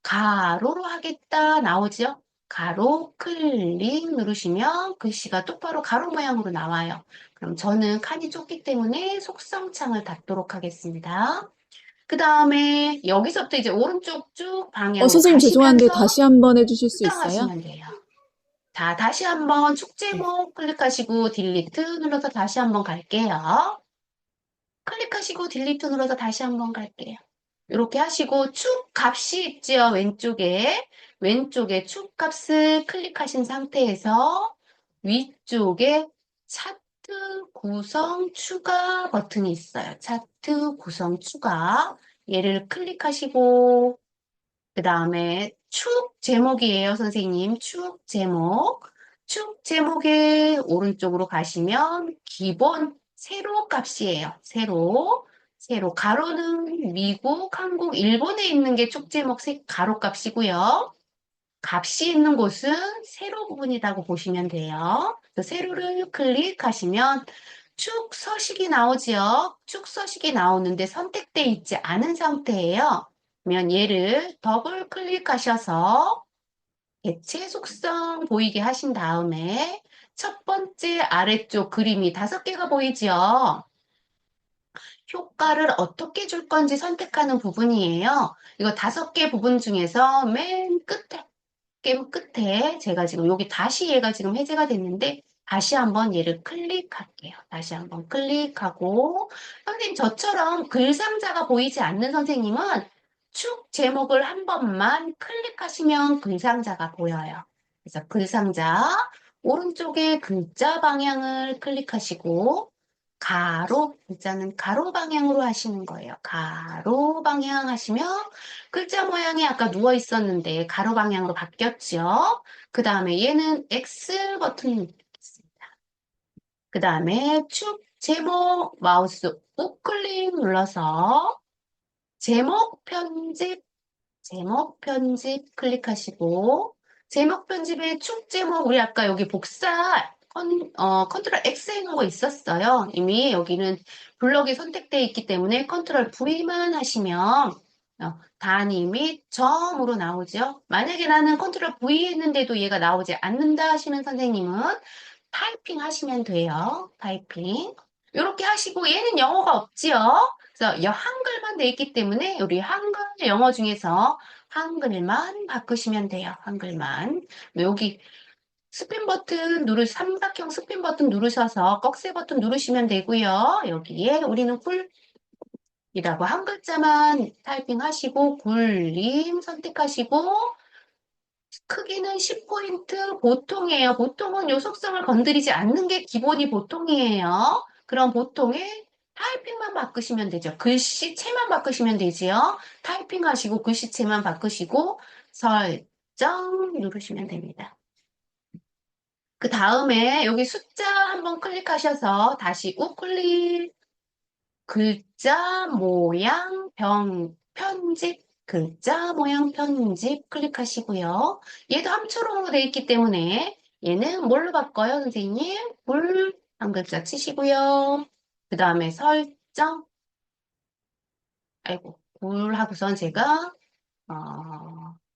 가로로 하겠다 나오죠? 가로 클릭 누르시면 글씨가 똑바로 가로 모양으로 나와요. 그럼 저는 칸이 좁기 때문에 속성창을 닫도록 하겠습니다. 그 다음에 여기서부터 이제 오른쪽 쭉 방향으로 선생님 죄송한데 가시면서 다시 한번 해주실 수 있어요? 수정하시면 돼요. 자, 다시 한번 축 네. 제목 클릭하시고 딜리트 눌러서 다시 한번 갈게요. 클릭하시고 딜리트 눌러서 다시 한번 갈게요. 이렇게 하시고 축 값이 있죠. 왼쪽에 축 값을 클릭하신 상태에서 위쪽에 차트 구성 추가 버튼이 있어요. 차트 구성 추가. 얘를 클릭하시고 그 다음에 축 제목이에요, 선생님. 축 제목. 축 제목의 오른쪽으로 가시면 기본 세로 값이에요. 세로. 가로는 미국, 한국, 일본에 있는 게 축 제목 가로 값이고요. 값이 있는 곳은 세로 부분이라고 보시면 돼요. 그래서 세로를 클릭하시면 축 서식이 나오지요. 축 서식이 나오는데 선택되어 있지 않은 상태예요. 그러면 얘를 더블 클릭하셔서 개체 속성 보이게 하신 다음에 첫 번째 아래쪽 그림이 5개가 보이지요. 효과를 어떻게 줄 건지 선택하는 부분이에요. 이거 5개 부분 중에서 맨 끝에 제가 지금 여기 다시 얘가 지금 해제가 됐는데 다시 한번 얘를 클릭할게요. 다시 한번 클릭하고 선생님 저처럼 글 상자가 보이지 않는 선생님은 축 제목을 한 번만 클릭하시면 글상자가 보여요. 그래서 글상자 오른쪽에 글자 방향을 클릭하시고 가로, 글자는 가로 방향으로 하시는 거예요. 가로 방향 하시면 글자 모양이 아까 누워 있었는데 가로 방향으로 바뀌었죠. 그 다음에 얘는 X 버튼 누르겠습니다. 그 다음에 축 제목 마우스 우클릭 눌러서 제목 편집 클릭하시고, 제목 편집의 축 제목, 우리 아까 여기 복사, 컨트롤 X 해놓은 거 있었어요. 이미 여기는 블럭이 선택되어 있기 때문에 컨트롤 V만 하시면, 단위 및 점으로 나오죠. 만약에 나는 컨트롤 V 했는데도 얘가 나오지 않는다 하시는 선생님은 타이핑 하시면 돼요. 타이핑. 이렇게 하시고, 얘는 영어가 없지요. 그래서 한글만 돼 있기 때문에 우리 한글 영어 중에서 한글만 바꾸시면 돼요. 한글만. 여기 스핀 버튼 삼각형 스핀 버튼 누르셔서 꺽쇠 버튼 누르시면 되고요. 여기에 우리는 굴이라고 한 글자만 타이핑하시고 굴림 선택하시고 크기는 10포인트 보통이에요. 보통은 요 속성을 건드리지 않는 게 기본이 보통이에요. 그럼 보통에 타이핑만 바꾸시면 되죠. 글씨체만 바꾸시면 되지요. 타이핑 하시고 글씨체만 바꾸시고 설정 누르시면 됩니다. 그 다음에 여기 숫자 한번 클릭하셔서 다시 우클릭 글자 모양 편집 글자 모양 편집 클릭하시고요. 얘도 함초롱으로 되어 있기 때문에 얘는 뭘로 바꿔요, 선생님? 물 한 글자 치시고요. 그 다음에 설정 아이고 물 하고선 제가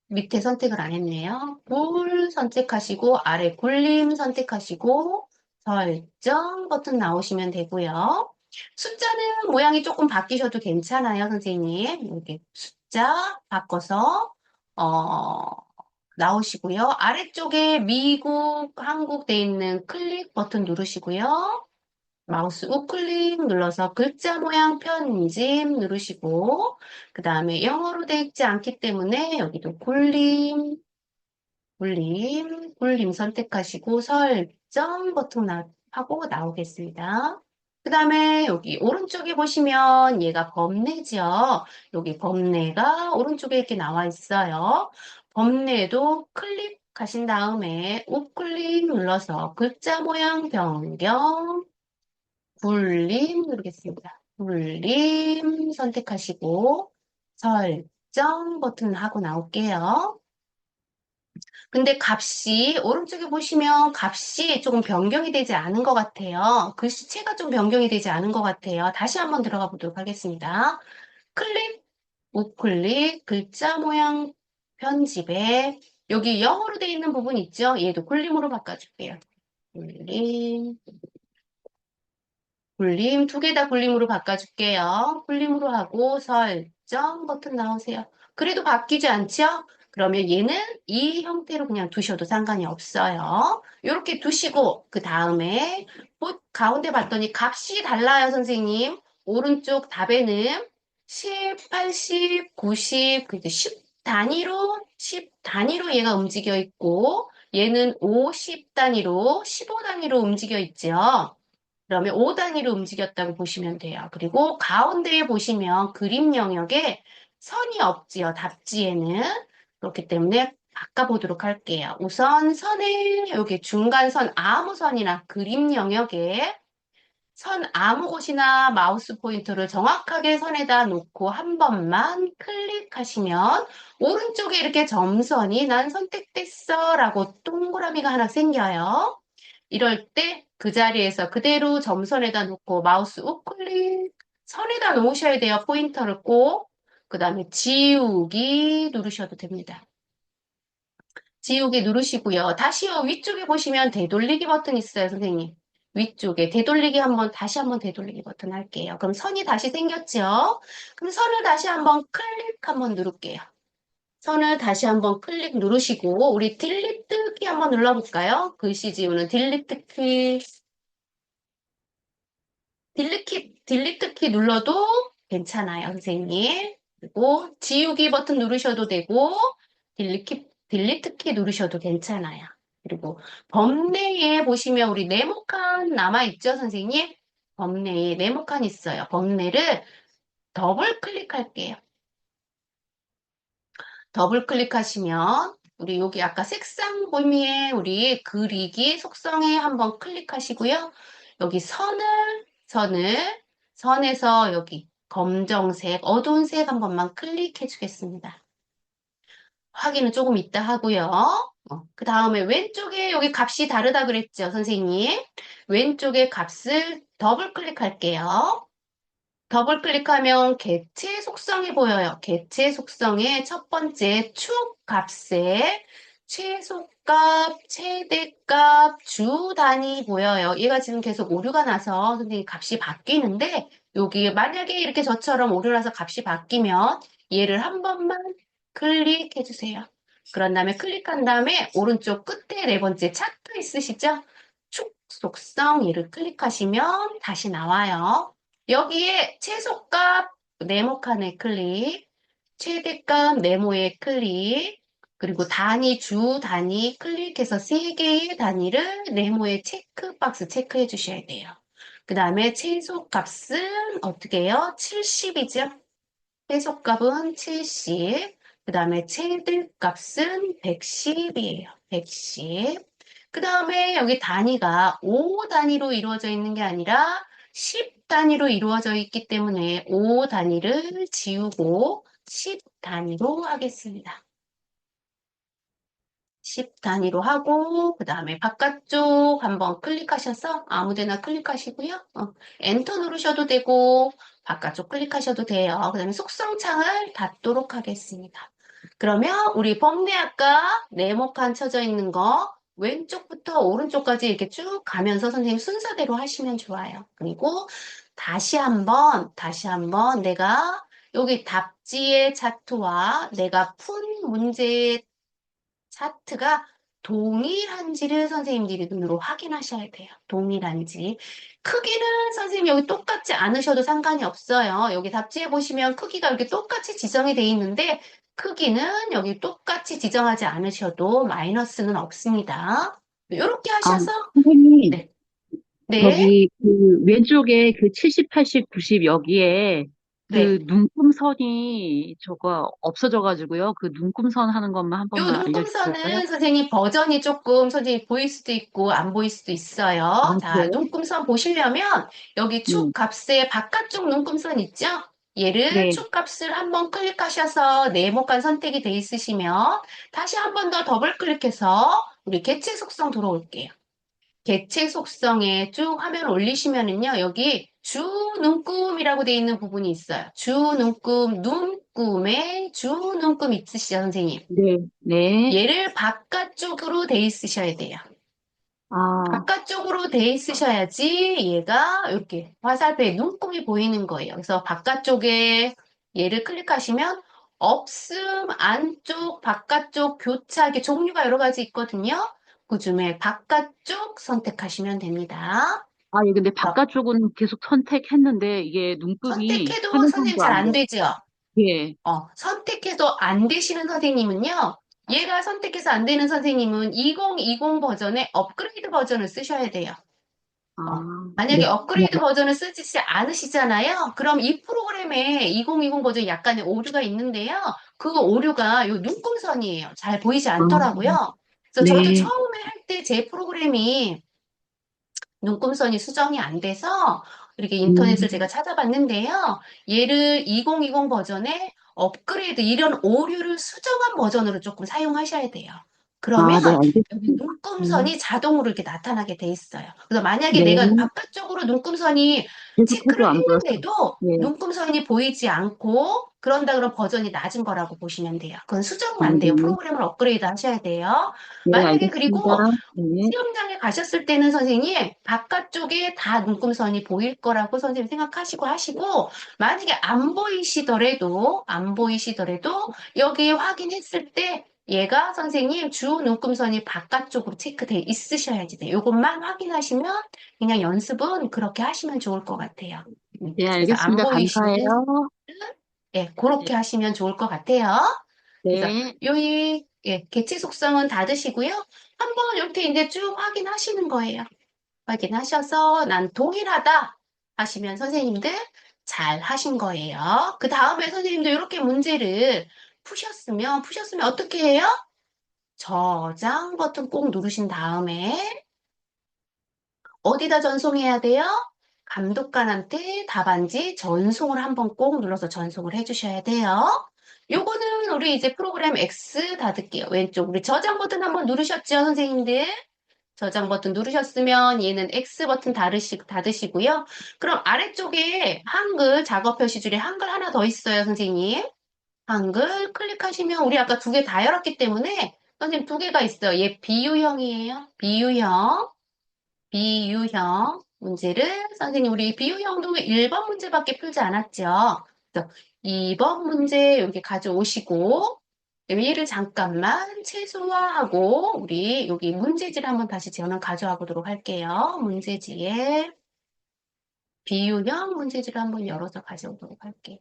밑에 선택을 안 했네요. 굴 선택하시고 아래 굴림 선택하시고 설정 버튼 나오시면 되고요. 숫자는 모양이 조금 바뀌셔도 괜찮아요, 선생님. 이렇게 숫자 바꿔서 어, 나오시고요. 아래쪽에 미국, 한국 돼 있는 클릭 버튼 누르시고요. 마우스 우클릭 눌러서 글자 모양 편집 누르시고 그 다음에 영어로 되어 있지 않기 때문에 여기도 굴림 선택하시고 설정 버튼 하고 나오겠습니다. 그 다음에 여기 오른쪽에 보시면 얘가 범례죠. 여기 범례가 오른쪽에 이렇게 나와 있어요. 범례도 클릭하신 다음에 우클릭 눌러서 글자 모양 변경 굴림 누르겠습니다. 굴림 선택하시고 설정 버튼 하고 나올게요. 근데 값이 오른쪽에 보시면 값이 조금 변경이 되지 않은 것 같아요. 글씨체가 좀 변경이 되지 않은 것 같아요. 다시 한번 들어가 보도록 하겠습니다. 클릭, 우클릭, 글자 모양 편집에 여기 영어로 되어 있는 부분 있죠? 얘도 굴림으로 바꿔줄게요. 굴림, 굴림, 두 개 다 굴림으로 바꿔줄게요. 굴림으로 하고 설정 버튼 나오세요. 그래도 바뀌지 않죠? 그러면 얘는 이 형태로 그냥 두셔도 상관이 없어요. 이렇게 두시고 그 다음에 가운데 봤더니 값이 달라요, 선생님. 오른쪽 답에는 10, 80, 90, 그래서 10 단위로 얘가 움직여 있고 얘는 50 단위로, 15 단위로 움직여 있죠. 그러면 5단위로 움직였다고 보시면 돼요. 그리고 가운데에 보시면 그림 영역에 선이 없지요. 답지에는. 그렇기 때문에 바꿔보도록 할게요. 우선 선에 여기 중간선 아무 선이나 그림 영역에 선 아무 곳이나 마우스 포인터를 정확하게 선에다 놓고 한 번만 클릭하시면 오른쪽에 이렇게 점선이 난 선택됐어 라고 동그라미가 하나 생겨요. 이럴 때 그 자리에서 그대로 점선에다 놓고 마우스 우클릭 선에다 놓으셔야 돼요. 포인터를 꼭. 그 다음에 지우기 누르셔도 됩니다. 지우개 누르시고요. 다시요. 위쪽에 보시면 되돌리기 버튼 있어요, 선생님. 위쪽에 되돌리기 다시 한번 되돌리기 버튼 할게요. 그럼 선이 다시 생겼죠? 그럼 선을 다시 한번 클릭 한번 누를게요. 선을 다시 한번 클릭 누르시고 우리 딜리트 키 한번 눌러볼까요? 글씨 지우는 딜리트 키. 딜리트 키 눌러도 괜찮아요, 선생님. 그리고 지우기 버튼 누르셔도 되고, 딜리트 키 누르셔도 괜찮아요. 그리고 범내에 보시면 우리 네모칸 남아있죠, 선생님? 범내에 네모칸 있어요. 범내를 더블 클릭할게요. 더블 클릭하시면 우리 여기 아까 색상 범위에 우리 그리기 속성에 한번 클릭하시고요. 여기 선에서 여기 검정색, 어두운 색 한 번만 클릭해 주겠습니다. 확인은 조금 이따 하고요. 그 다음에 왼쪽에 여기 값이 다르다 그랬죠, 선생님? 왼쪽에 값을 더블 클릭할게요. 더블 클릭하면 개체 속성이 보여요. 개체 속성의 첫 번째 축 값에 최소값, 최대값, 주 단위 보여요. 얘가 지금 계속 오류가 나서 선생님 값이 바뀌는데 여기 만약에 이렇게 저처럼 오류 나서 값이 바뀌면 얘를 한 번만 클릭해 주세요. 그런 다음에 클릭한 다음에 오른쪽 끝에 네 번째 차트 있으시죠? 축 속성 얘를 클릭하시면 다시 나와요. 여기에 최소값 네모칸에 클릭, 최대값 네모에 클릭, 그리고 단위, 주 단위 클릭해서 세 개의 단위를 네모에 체크박스 체크해 주셔야 돼요. 그 다음에 최소값은 어떻게 해요? 70이죠? 최소값은 70. 그 다음에 최대값은 110이에요. 110. 그 다음에 여기 단위가 5 단위로 이루어져 있는 게 아니라 10 단위로 이루어져 있기 때문에 5 단위를 지우고 10 단위로 하겠습니다. 10 단위로 하고 그 다음에 바깥쪽 한번 클릭하셔서 아무 데나 클릭하시고요. 엔터 누르셔도 되고 바깥쪽 클릭하셔도 돼요. 그 다음에 속성창을 닫도록 하겠습니다. 그러면 우리 범례 아까 네모칸 쳐져 있는 거 왼쪽부터 오른쪽까지 이렇게 쭉 가면서 선생님 순서대로 하시면 좋아요. 그리고 다시 한번 내가 여기 답지의 차트와 내가 푼 문제의 차트가 동일한지를 선생님들이 눈으로 확인하셔야 돼요. 동일한지. 크기는 선생님 여기 똑같지 않으셔도 상관이 없어요. 여기 답지에 보시면 크기가 이렇게 똑같이 지정이 돼 있는데 크기는 여기 똑같이 지정하지 않으셔도 마이너스는 없습니다. 이렇게 아, 하셔서 선생님, 네, 네, 저기, 왼쪽에 70, 80, 90 여기에 네. 눈금선이 저거 없어져가지고요. 그 눈금선 하는 것만 한 요 번만 알려주실까요? 눈금선은 선생님 버전이 조금 선생님 보일 수도 있고 안 보일 수도 아, 있어요. 자, 그래요? 눈금선 보시려면 여기 축 네, 값의 바깥쪽 눈금선 있죠? 얘를 네. 축 값을 한번 클릭하셔서 네모칸 선택이 돼 있으시면 다시 한 번 더 더블 클릭해서 우리 개체 속성 들어올게요. 개체 속성에 쭉 화면 올리시면은요, 여기 주 눈금이라고 되어 있는 부분이 있어요. 주 눈금, 눈금에 주 눈금 있으시죠, 선생님? 네, 네. 얘를 바깥쪽으로 돼 있으셔야 돼요. 아, 바깥쪽으로 돼 있으셔야지 얘가 이렇게 화살표에 눈금이 보이는 거예요. 그래서 바깥쪽에 얘를 클릭하시면 없음, 안쪽, 바깥쪽, 교차하기 종류가 여러 가지 있거든요. 그 중에 바깥쪽 선택하시면 됩니다. 예, 근데 그래서 바깥쪽은 계속 선택했는데 이게 눈금이 선택해도 선생님 화면상으로 잘 안 안 돼요. 되죠? 예. 선택해도 안 되시는 선생님은요, 얘가 선택해서 안 되는 선생님은 2020 버전의 업그레이드 버전을 쓰셔야 돼요. 아, 네. 만약에 업그레이드 버전을 쓰지 않으시잖아요. 그럼 이 프로그램에 2020 버전 약간의 오류가 있는데요. 그 오류가 요 눈금선이에요. 잘 보이지 아, 않더라고요. 그래서 저도 네. 처음에 할 때 제 프로그램이 눈금선이 수정이 안 돼서 이렇게 인터넷을 제가 음, 찾아봤는데요. 얘를 2020 버전에 업그레이드 이런 오류를 수정한 버전으로 조금 사용하셔야 돼요. 그러면 네, 여기 알겠습니다. 눈금선이 자동으로 이렇게 나타나게 돼 있어요. 그래서 만약에 네. 내가 바깥쪽으로 눈금선이 체크를 계속해도 안 보였어요. 했는데도 네. 눈금선이 보이지 않고 그런다 그러면 버전이 낮은 거라고 보시면 돼요. 그건 수정은 안 돼요. 네. 프로그램을 업그레이드 하셔야 돼요. 네, 만약에 알겠습니다. 그리고 네. 시험장에 가셨을 때는 선생님 바깥쪽에 다 눈금선이 보일 거라고 선생님 생각하시고 하시고 만약에 안 보이시더라도 여기 확인했을 때 얘가 선생님 주 눈금선이 바깥쪽으로 체크돼 있으셔야지 돼요. 이것만 확인하시면 그냥 연습은 그렇게 하시면 좋을 것 같아요. 네, 그래서 안 알겠습니다. 보이시는 감사해요. 예, 그렇게 하시면 좋을 것 같아요. 그래서 네. 요이 예, 개체 속성은 다 드시고요. 한번 이렇게 이제 쭉 확인하시는 거예요. 확인하셔서 난 동일하다 하시면 선생님들 잘 하신 거예요. 그 다음에 선생님도 이렇게 문제를 푸셨으면 어떻게 해요? 저장 버튼 꼭 누르신 다음에 어디다 전송해야 돼요? 감독관한테 답안지 전송을 한번 꼭 눌러서 전송을 해주셔야 돼요. 요거는 우리 이제 프로그램 X 닫을게요. 왼쪽 우리 저장 버튼 한번 누르셨죠, 선생님들? 저장 버튼 누르셨으면 얘는 X 버튼 닫으시고요. 그럼 아래쪽에 한글 작업 표시 줄에 한글 하나 더 있어요, 선생님. 한글 클릭하시면 우리 아까 두 개 다 열었기 때문에 선생님 두 개가 있어요. 얘 비유형이에요. 비유형 문제를 선생님 우리 비유형도 1번 문제밖에 풀지 않았죠. 그래서 2번 문제 여기 가져오시고 얘를 잠깐만 최소화하고 우리 여기 문제지를 한번 다시 저는 가져와 보도록 할게요. 문제지에 비유형 문제지를 한번 열어서 가져오도록 할게요.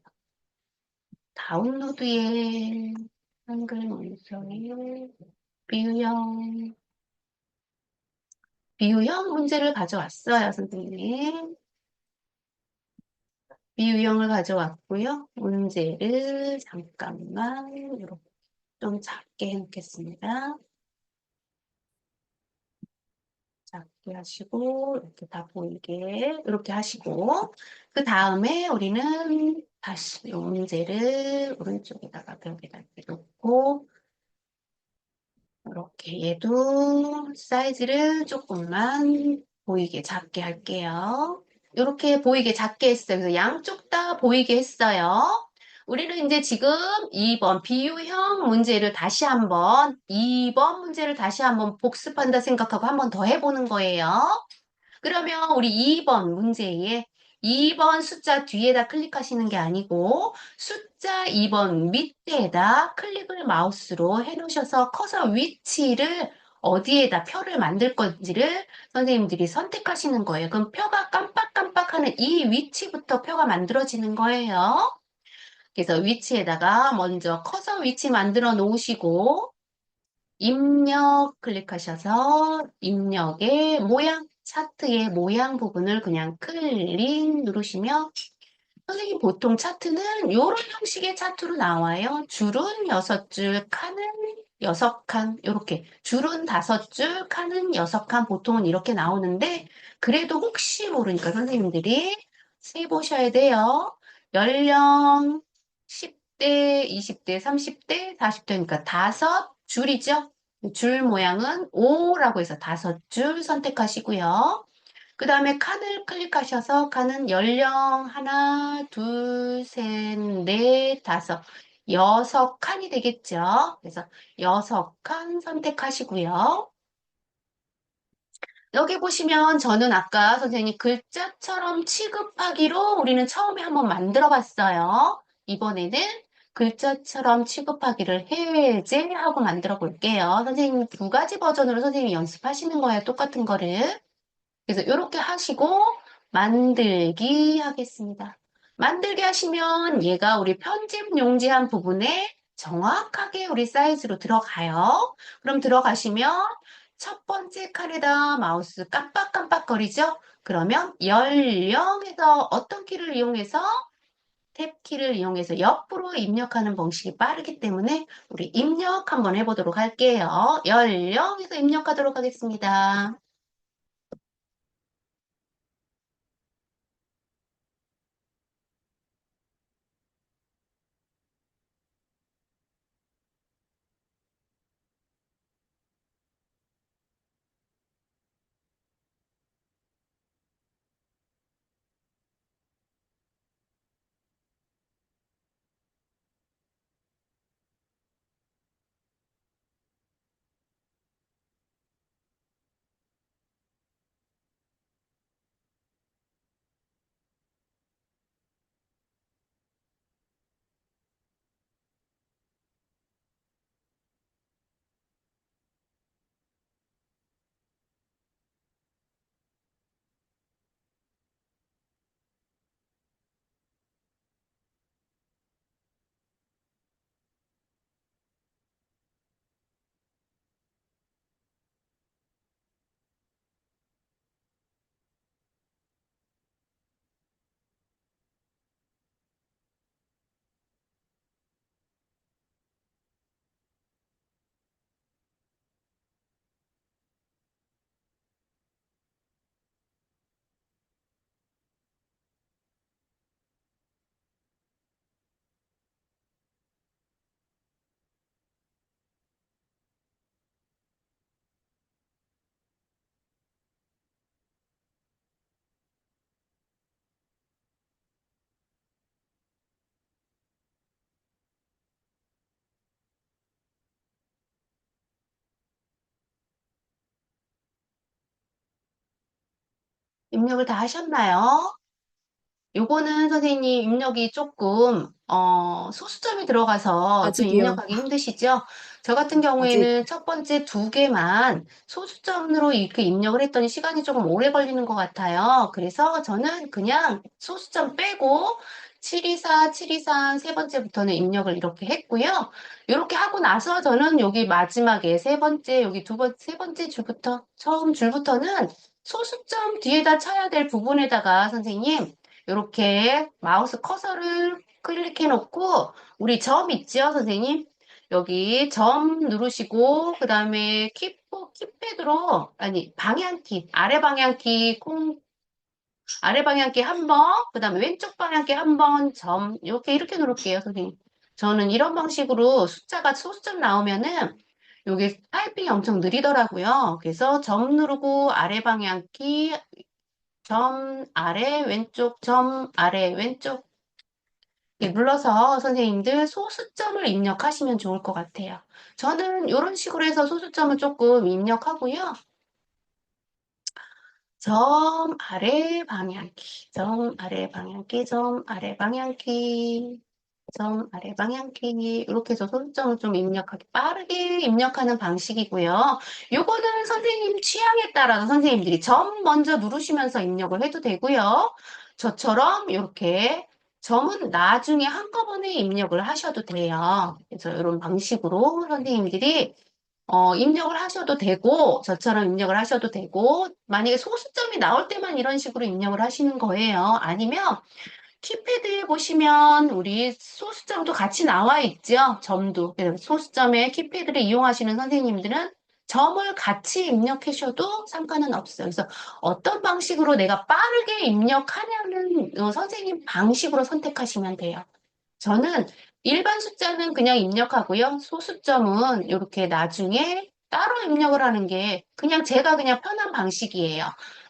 다운로드에 한글 문서에 비유형 문제를 가져왔어요, 선생님. 비유형을 가져왔고요. 문제를 잠깐만 이렇게 좀 작게 해놓겠습니다. 작게 하시고 이렇게 다 보이게 이렇게 하시고 그 다음에 우리는 다시 이 문제를 오른쪽에다가 벽에다 이렇게 놓고 이렇게 얘도 사이즈를 조금만 보이게 작게 할게요. 이렇게 보이게 작게 했어요. 그래서 양쪽 다 보이게 했어요. 우리는 이제 지금 2번 비유형 문제를 다시 한번 2번 문제를 다시 한번 복습한다 생각하고 한번 더 해보는 거예요. 그러면 우리 2번 문제에 2번 숫자 뒤에다 클릭하시는 게 아니고 숫자 2번 밑에다 클릭을 마우스로 해놓으셔서 커서 위치를 어디에다 표를 만들 건지를 선생님들이 선택하시는 거예요. 그럼 표가 깜빡깜빡하는 이 위치부터 표가 만들어지는 거예요. 그래서 위치에다가 먼저 커서 위치 만들어 놓으시고 입력 클릭하셔서 입력의 모양, 차트의 모양 부분을 그냥 클릭 누르시면 선생님 보통 차트는 이런 형식의 차트로 나와요. 줄은 6줄, 칸은 6칸, 이렇게 줄은 5줄, 칸은 6칸 보통은 이렇게 나오는데 그래도 혹시 모르니까 선생님들이 세보셔야 돼요. 연령 10대, 20대, 30대, 40대니까 5줄이죠. 줄 모양은 5라고 해서 5줄 선택하시고요. 그 다음에 칸을 클릭하셔서 칸은 연령 하나, 둘, 셋, 넷, 다섯, 6칸이 되겠죠. 그래서 6칸 선택하시고요. 여기 보시면 저는 아까 선생님 글자처럼 취급하기로 우리는 처음에 한번 만들어 봤어요. 이번에는 글자처럼 취급하기를 해제하고 만들어 볼게요. 선생님 두 가지 버전으로 선생님이 연습하시는 거예요. 똑같은 거를. 그래서 이렇게 하시고 만들기 하겠습니다. 만들기 하시면 얘가 우리 편집 용지한 부분에 정확하게 우리 사이즈로 들어가요. 그럼 들어가시면 첫 번째 칸에다 마우스 깜빡깜빡거리죠? 그러면 연령에서 어떤 키를 이용해서 탭 키를 이용해서 옆으로 입력하는 방식이 빠르기 때문에 우리 입력 한번 해보도록 할게요. 연령에서 입력하도록 하겠습니다. 입력을 다 하셨나요? 요거는 선생님 입력이 조금 소수점이 들어가서 좀 아직이요. 입력하기 힘드시죠? 저 같은 아직. 경우에는 첫 번째 두 개만 소수점으로 이렇게 입력을 했더니 시간이 조금 오래 걸리는 것 같아요. 그래서 저는 그냥 소수점 빼고 724, 723 세 번째부터는 입력을 이렇게 했고요. 이렇게 하고 나서 저는 여기 마지막에 세 번째, 여기 세 번째 줄부터, 처음 줄부터는 소수점 뒤에다 쳐야 될 부분에다가 선생님 이렇게 마우스 커서를 클릭해 놓고 우리 점 있죠, 선생님? 여기 점 누르시고 그다음에 키패드로 아니 방향키 아래 방향키 아래 방향키 한 번, 그다음에 왼쪽 방향키 한 번 점 이렇게 누를게요, 선생님. 저는 이런 방식으로 숫자가 소수점 나오면은 요게 타이핑이 엄청 느리더라고요. 그래서 점 누르고 아래 방향키 점 아래 왼쪽 점 아래 왼쪽 이렇게 눌러서 선생님들 소수점을 입력하시면 좋을 것 같아요. 저는 이런 식으로 해서 소수점을 조금 입력하고요. 점 아래 방향키, 점 아래 방향키, 점 아래 방향키, 점 아래 방향키 이렇게 해서 소수점을 좀 입력하기 빠르게 입력하는 방식이고요. 요거는 선생님 취향에 따라서 선생님들이 점 먼저 누르시면서 입력을 해도 되고요. 저처럼 이렇게 점은 나중에 한꺼번에 입력을 하셔도 돼요. 그래서 이런 방식으로 선생님들이 입력을 하셔도 되고, 저처럼 입력을 하셔도 되고, 만약에 소수점이 나올 때만 이런 식으로 입력을 하시는 거예요. 아니면 키패드에 보시면 우리 소수점도 같이 나와 있죠. 점도. 그래서 소수점에 키패드를 이용하시는 선생님들은 점을 같이 입력하셔도 상관은 없어요. 그래서 어떤 방식으로 내가 빠르게 입력하냐는 선생님 방식으로 선택하시면 돼요. 저는 일반 숫자는 그냥 입력하고요. 소수점은 이렇게 나중에 따로 입력을 하는 게 그냥 제가 그냥 편한 방식이에요.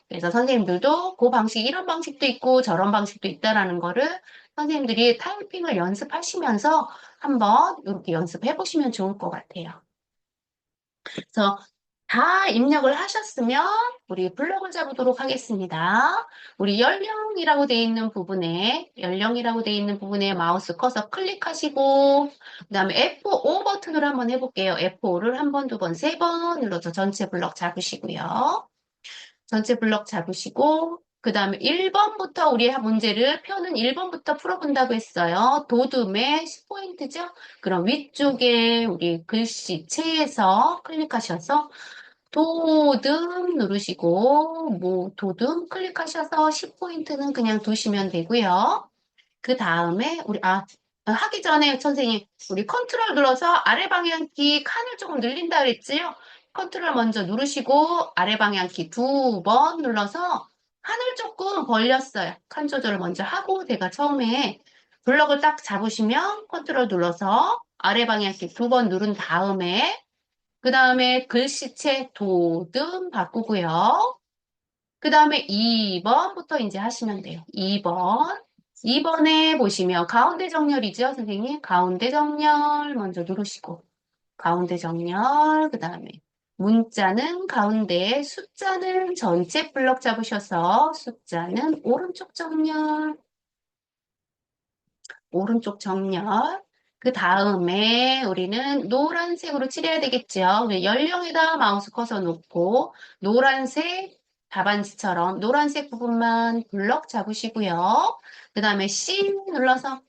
그래서 선생님들도 그 방식, 이런 방식도 있고 저런 방식도 있다라는 거를 선생님들이 타이핑을 연습하시면서 한번 이렇게 연습해 보시면 좋을 것 같아요. 그래서 다 입력을 하셨으면 우리 블럭을 잡도록 하겠습니다. 우리 연령이라고 돼 있는 부분에 마우스 커서 클릭하시고, 그 다음에 F5 버튼을 한번 해볼게요. F5를 한 번, 두 번, 세 번 눌러서 전체 블럭 잡으시고요. 전체 블럭 잡으시고, 그 다음에 1번부터 우리 문제를 표는 1번부터 풀어본다고 했어요. 도둠의 10포인트죠? 그럼 위쪽에 우리 글씨체에서 클릭하셔서 도듬 누르시고, 도듬 클릭하셔서 10포인트는 그냥 두시면 되고요. 그 다음에 하기 전에 선생님, 우리 컨트롤 눌러서 아래 방향키 칸을 조금 늘린다 그랬지요? 컨트롤 먼저 누르시고 아래 방향키 두 번 눌러서 칸을 조금 벌렸어요. 칸 조절을 먼저 하고 제가 처음에 블럭을 딱 잡으시면 컨트롤 눌러서 아래 방향키 두 번 누른 다음에 그 다음에 글씨체 도듬 바꾸고요. 그 다음에 2번부터 이제 하시면 돼요. 2번. 2번에 보시면 가운데 정렬이죠, 선생님? 가운데 정렬 먼저 누르시고 가운데 정렬 그 다음에 문자는 가운데 숫자는 전체 블럭 잡으셔서 숫자는 오른쪽 정렬 그 다음에 우리는 노란색으로 칠해야 되겠죠. 연령에다 마우스 커서 놓고 노란색 답안지처럼 노란색 부분만 블럭 잡으시고요. 그 다음에 C 눌러서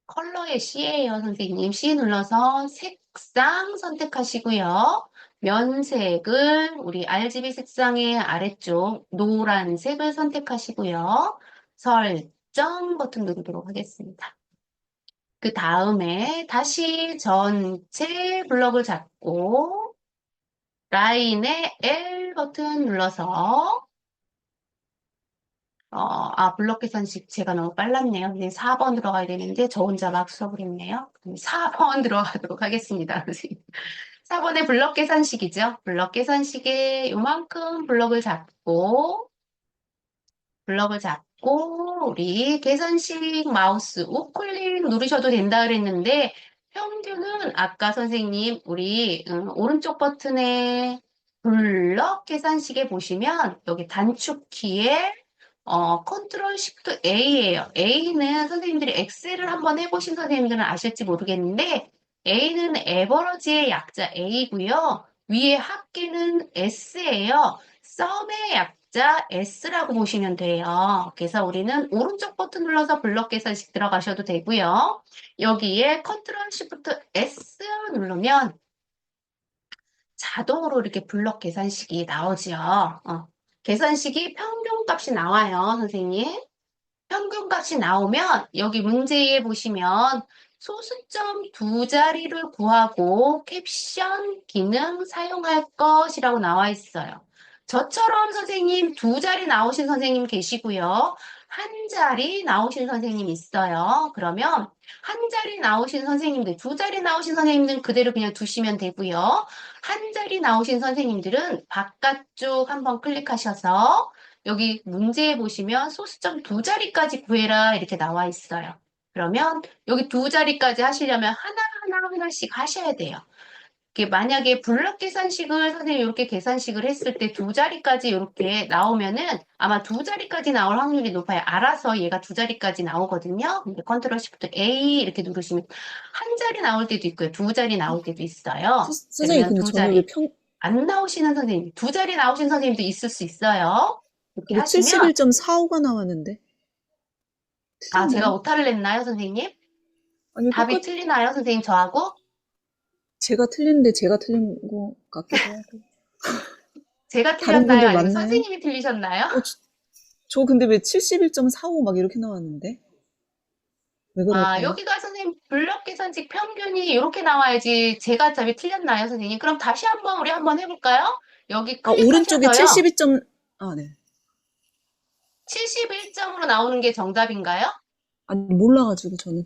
컬러의 C예요, 선생님. C 눌러서 색상 선택하시고요. 면색을 우리 RGB 색상의 아래쪽 노란색을 선택하시고요. 설정 버튼 누르도록 하겠습니다. 그 다음에 다시 전체 블럭을 잡고 라인에 L 버튼 눌러서 블럭 계산식 제가 너무 빨랐네요. 이제 4번 들어가야 되는데 저 혼자 막 수업을 했네요. 그럼 4번 들어가도록 하겠습니다. 4번의 블럭 계산식이죠. 블럭 계산식에 요만큼 블럭을 잡고 우리 계산식 마우스 우클릭 누르셔도 된다 그랬는데 평균은 아까 선생님 우리 오른쪽 버튼에 블럭 계산식에 보시면 여기 단축키에 컨트롤 시프트 A예요. A는 선생님들이 엑셀을 한번 해보신 선생님들은 아실지 모르겠는데 A는 에버러지의 약자 A고요. 위에 합계는 S예요. 썸의 약자 S라고 보시면 돼요. 그래서 우리는 오른쪽 버튼 눌러서 블럭 계산식 들어가셔도 되고요. 여기에 컨트롤 시프트 S 누르면 자동으로 이렇게 블럭 계산식이 나오죠. 계산식이 평균값이 나와요, 선생님. 평균값이 나오면 여기 문제에 보시면 소수점 두 자리를 구하고 캡션 기능 사용할 것이라고 나와 있어요. 저처럼 선생님 두 자리 나오신 선생님 계시고요. 한 자리 나오신 선생님 있어요. 그러면 한 자리 나오신 선생님들, 두 자리 나오신 선생님들은 그대로 그냥 두시면 되고요. 한 자리 나오신 선생님들은 바깥쪽 한번 클릭하셔서 여기 문제에 보시면 소수점 두 자리까지 구해라 이렇게 나와 있어요. 그러면 여기 두 자리까지 하시려면 하나씩 하셔야 돼요. 이게 만약에 블럭 계산식을 선생님이 이렇게 계산식을 했을 때 두 자리까지 이렇게 나오면은 아마 두 자리까지 나올 확률이 높아요. 알아서 얘가 두 자리까지 나오거든요. 근데 컨트롤 시프트 A 이렇게 누르시면 한 자리 나올 때도 있고요. 두 자리 나올 때도 있어요. 선생님, 그러면 근데 두 저는 왜 자리 안 나오시는 선생님, 두 자리 나오신 선생님도 있을 수 있어요. 이렇게 근데 하시면 71.45가 나왔는데? 제가 틀렸나요? 오타를 냈나요, 선생님? 아니, 답이 틀리나요, 선생님, 저하고? 제가 틀린데 제가 틀린 것 같기도 하고. 제가 다른 틀렸나요? 분들 아니면 맞나요? 선생님이 틀리셨나요? 저 근데 왜 71.45 막 이렇게 나왔는데? 왜 그럴까요? 여기가 선생님 블럭 계산식 평균이 이렇게 나와야지 제가 답이 틀렸나요, 선생님? 그럼 다시 한번 우리 한번 해볼까요? 여기 오른쪽에 클릭하셔서요. 72점, 네. 71점으로 나오는 게 정답인가요? 아니, 몰라가지고 저는.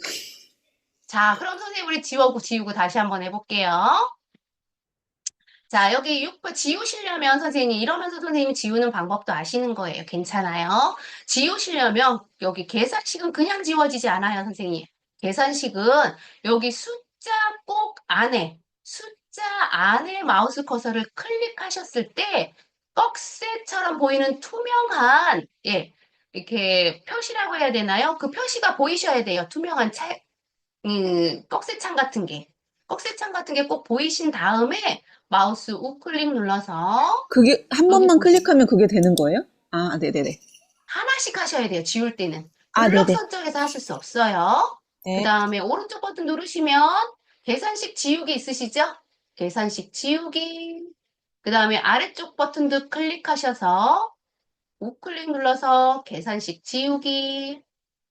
자, 그럼 선생님 우리 지우고 다시 한번 해볼게요. 자, 여기 6번 지우시려면 선생님, 이러면서 선생님이 지우는 방법도 아시는 거예요. 괜찮아요. 지우시려면 여기 계산식은 그냥 지워지지 않아요, 선생님. 계산식은 여기 숫자 안에 마우스 커서를 클릭하셨을 때 꺽쇠처럼 보이는 투명한, 이렇게 표시라고 해야 되나요? 그 표시가 보이셔야 돼요. 투명한 꺽쇠창 같은 게. 꺽쇠창 같은 게 꼭 보이신 다음에 마우스 우클릭 눌러서 그게 한 여기 번만 보시 클릭하면 그게 되는 거예요? 네네네. 하나씩 하셔야 돼요. 지울 때는. 블럭 네네. 설정에서 하실 수 없어요. 그 네. 다음에 오른쪽 버튼 누르시면 계산식 지우기 있으시죠? 계산식 지우기. 그 다음에 아래쪽 버튼도 클릭하셔서 우클릭 눌러서 계산식 지우기.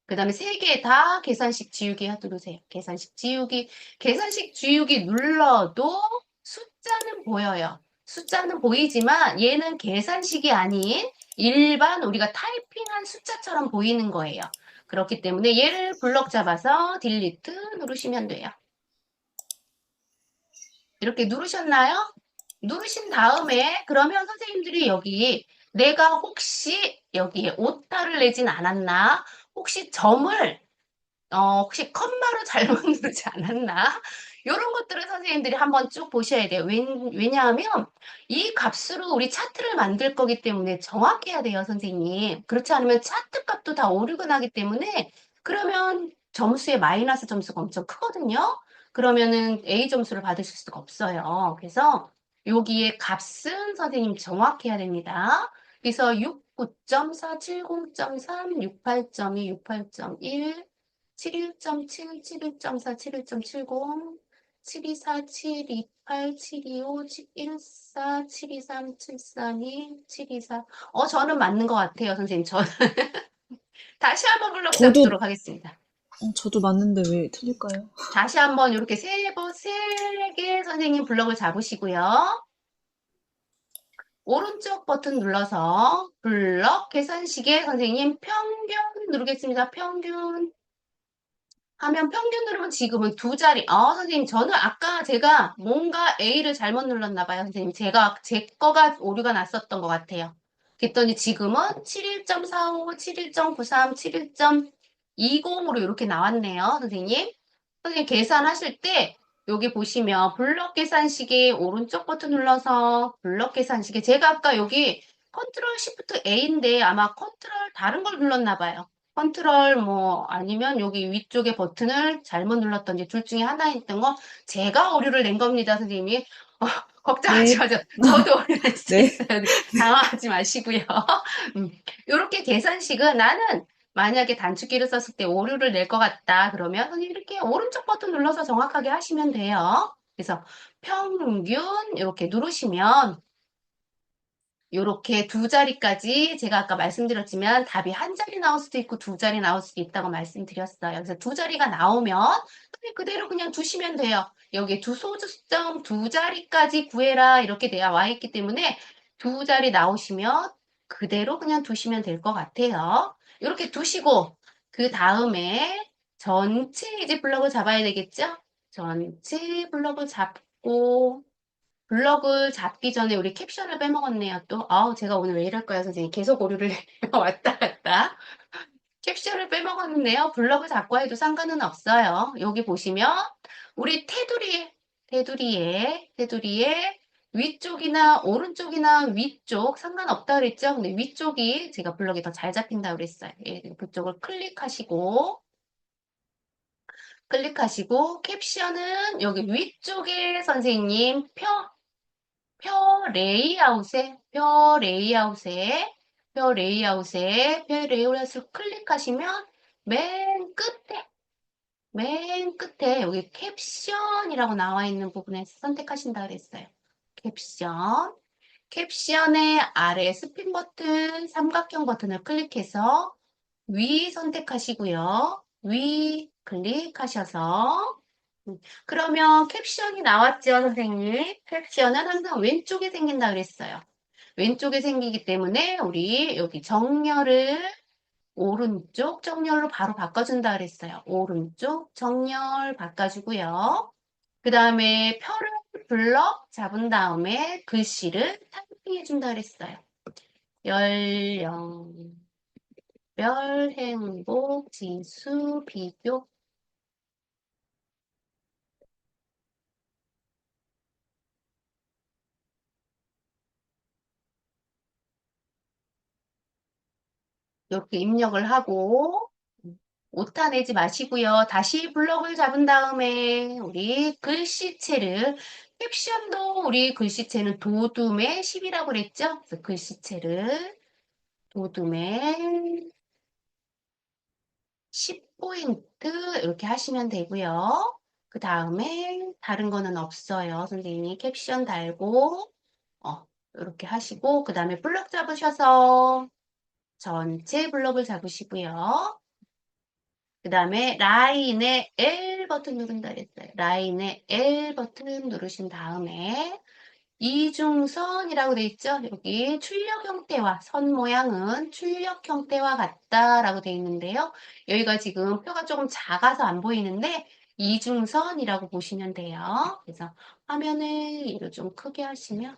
그 다음에 세 개 다 계산식 지우기 누르세요. 계산식 지우기. 계산식 지우기 눌러도 숫자는 보여요. 숫자는 보이지만 얘는 계산식이 아닌 일반 우리가 타이핑한 숫자처럼 보이는 거예요. 그렇기 때문에 얘를 블럭 잡아서 딜리트 누르시면 돼요. 이렇게 누르셨나요? 누르신 다음에 그러면 선생님들이 여기 내가 혹시 여기에 오타를 내진 않았나? 혹시 컴마로 잘못 누르지 않았나? 이런 것들을 선생님들이 한번 쭉 보셔야 돼요. 왜냐하면 이 값으로 우리 차트를 만들 거기 때문에 정확해야 돼요, 선생님. 그렇지 않으면 차트 값도 다 오류가 나기 때문에 그러면 점수에 마이너스 점수가 엄청 크거든요. 그러면은 A 점수를 받으실 수가 없어요. 그래서 여기에 값은 선생님 정확해야 됩니다. 그래서 69.4, 70.3, 68.2, 68.1, 71.7, 71.4, 71.70, 724, 728, 725, 714, 723, 732, 724. 저는 맞는 것 같아요, 선생님. 저는 다시 한번 블록 저도, 잡도록 하겠습니다. 저도 맞는데 왜 틀릴까요? 다시 한번 이렇게 세 개 선생님 블럭을 잡으시고요. 오른쪽 버튼 눌러서 블럭 계산식에 선생님 평균 누르겠습니다. 평균. 하면 평균 누르면 지금은 두 자리. 선생님, 저는 아까 제가 뭔가 A를 잘못 눌렀나 봐요, 선생님. 제 거가 오류가 났었던 것 같아요. 그랬더니 지금은 71.45, 71.93, 71.20으로 이렇게 나왔네요, 선생님. 선생님, 계산하실 때 여기 보시면 블럭 계산식이 오른쪽 버튼 눌러서 블럭 계산식에 제가 아까 여기 컨트롤 시프트 A인데 아마 컨트롤 다른 걸 눌렀나 봐요. 컨트롤 뭐 아니면 여기 위쪽에 버튼을 잘못 눌렀던지 둘 중에 하나였던 거 제가 오류를 낸 겁니다, 선생님이. 걱정하지 네. 마세요. 저도 오류 낼 수 네. 있어요. 당황하지 마시고요. 이렇게 계산식은 나는 만약에 단축키를 썼을 때 오류를 낼 것 같다. 그러면 선생님 이렇게 오른쪽 버튼 눌러서 정확하게 하시면 돼요. 그래서 평균 이렇게 누르시면 이렇게 두 자리까지 제가 아까 말씀드렸지만 답이 한 자리 나올 수도 있고 두 자리 나올 수도 있다고 말씀드렸어요. 그래서 두 자리가 나오면 그대로 그냥 두시면 돼요. 여기 두 소수점 두 자리까지 구해라 이렇게 되어 와 있기 때문에 두 자리 나오시면 그대로 그냥 두시면 될 것 같아요. 이렇게 두시고 그 다음에 전체 이제 블럭을 잡아야 되겠죠? 전체 블럭을 잡고 블럭을 잡기 전에 우리 캡션을 빼먹었네요, 또. 아우, 제가 오늘 왜 이럴까요, 선생님? 계속 오류를 내요. 왔다 갔다. 캡션을 빼먹었는데요. 블럭을 잡고 해도 상관은 없어요. 여기 보시면, 우리 테두리에 위쪽이나 오른쪽이나 위쪽 상관없다 그랬죠? 근데 위쪽이 제가 블럭이 더 잘 잡힌다 그랬어요. 예, 그쪽을 클릭하시고, 캡션은 여기 위쪽에 선생님 표 레이아웃을 클릭하시면 맨 끝에 여기 캡션이라고 나와 있는 부분에서 선택하신다 그랬어요. 캡션의 아래 스핀 버튼, 삼각형 버튼을 클릭해서 위 선택하시고요. 위 클릭하셔서 그러면 캡션이 나왔죠, 선생님? 캡션은 항상 왼쪽에 생긴다 그랬어요. 왼쪽에 생기기 때문에 우리 여기 정렬을 오른쪽 정렬로 바로 바꿔준다 그랬어요. 오른쪽 정렬 바꿔주고요. 그 다음에 표를 블럭 잡은 다음에 글씨를 타이핑해 준다 그랬어요. 연령, 별, 행복, 지수, 비교. 이렇게 입력을 하고 오타 내지 마시고요. 다시 블럭을 잡은 다음에 우리 글씨체를 캡션도 우리 글씨체는 도둠의 10이라고 그랬죠? 그래서 글씨체를 도둠의 10포인트 이렇게 하시면 되고요. 그 다음에 다른 거는 없어요. 선생님이 캡션 달고 이렇게 하시고 그 다음에 블럭 잡으셔서 전체 블럭을 잡으시고요. 그 다음에 라인에 L 버튼 누른다 그랬어요. 라인에 L 버튼 누르신 다음에 이중선이라고 돼 있죠? 여기 출력 형태와 선 모양은 출력 형태와 같다라고 돼 있는데요. 여기가 지금 표가 조금 작아서 안 보이는데 이중선이라고 보시면 돼요. 그래서 화면을 얘를 좀 크게 보시면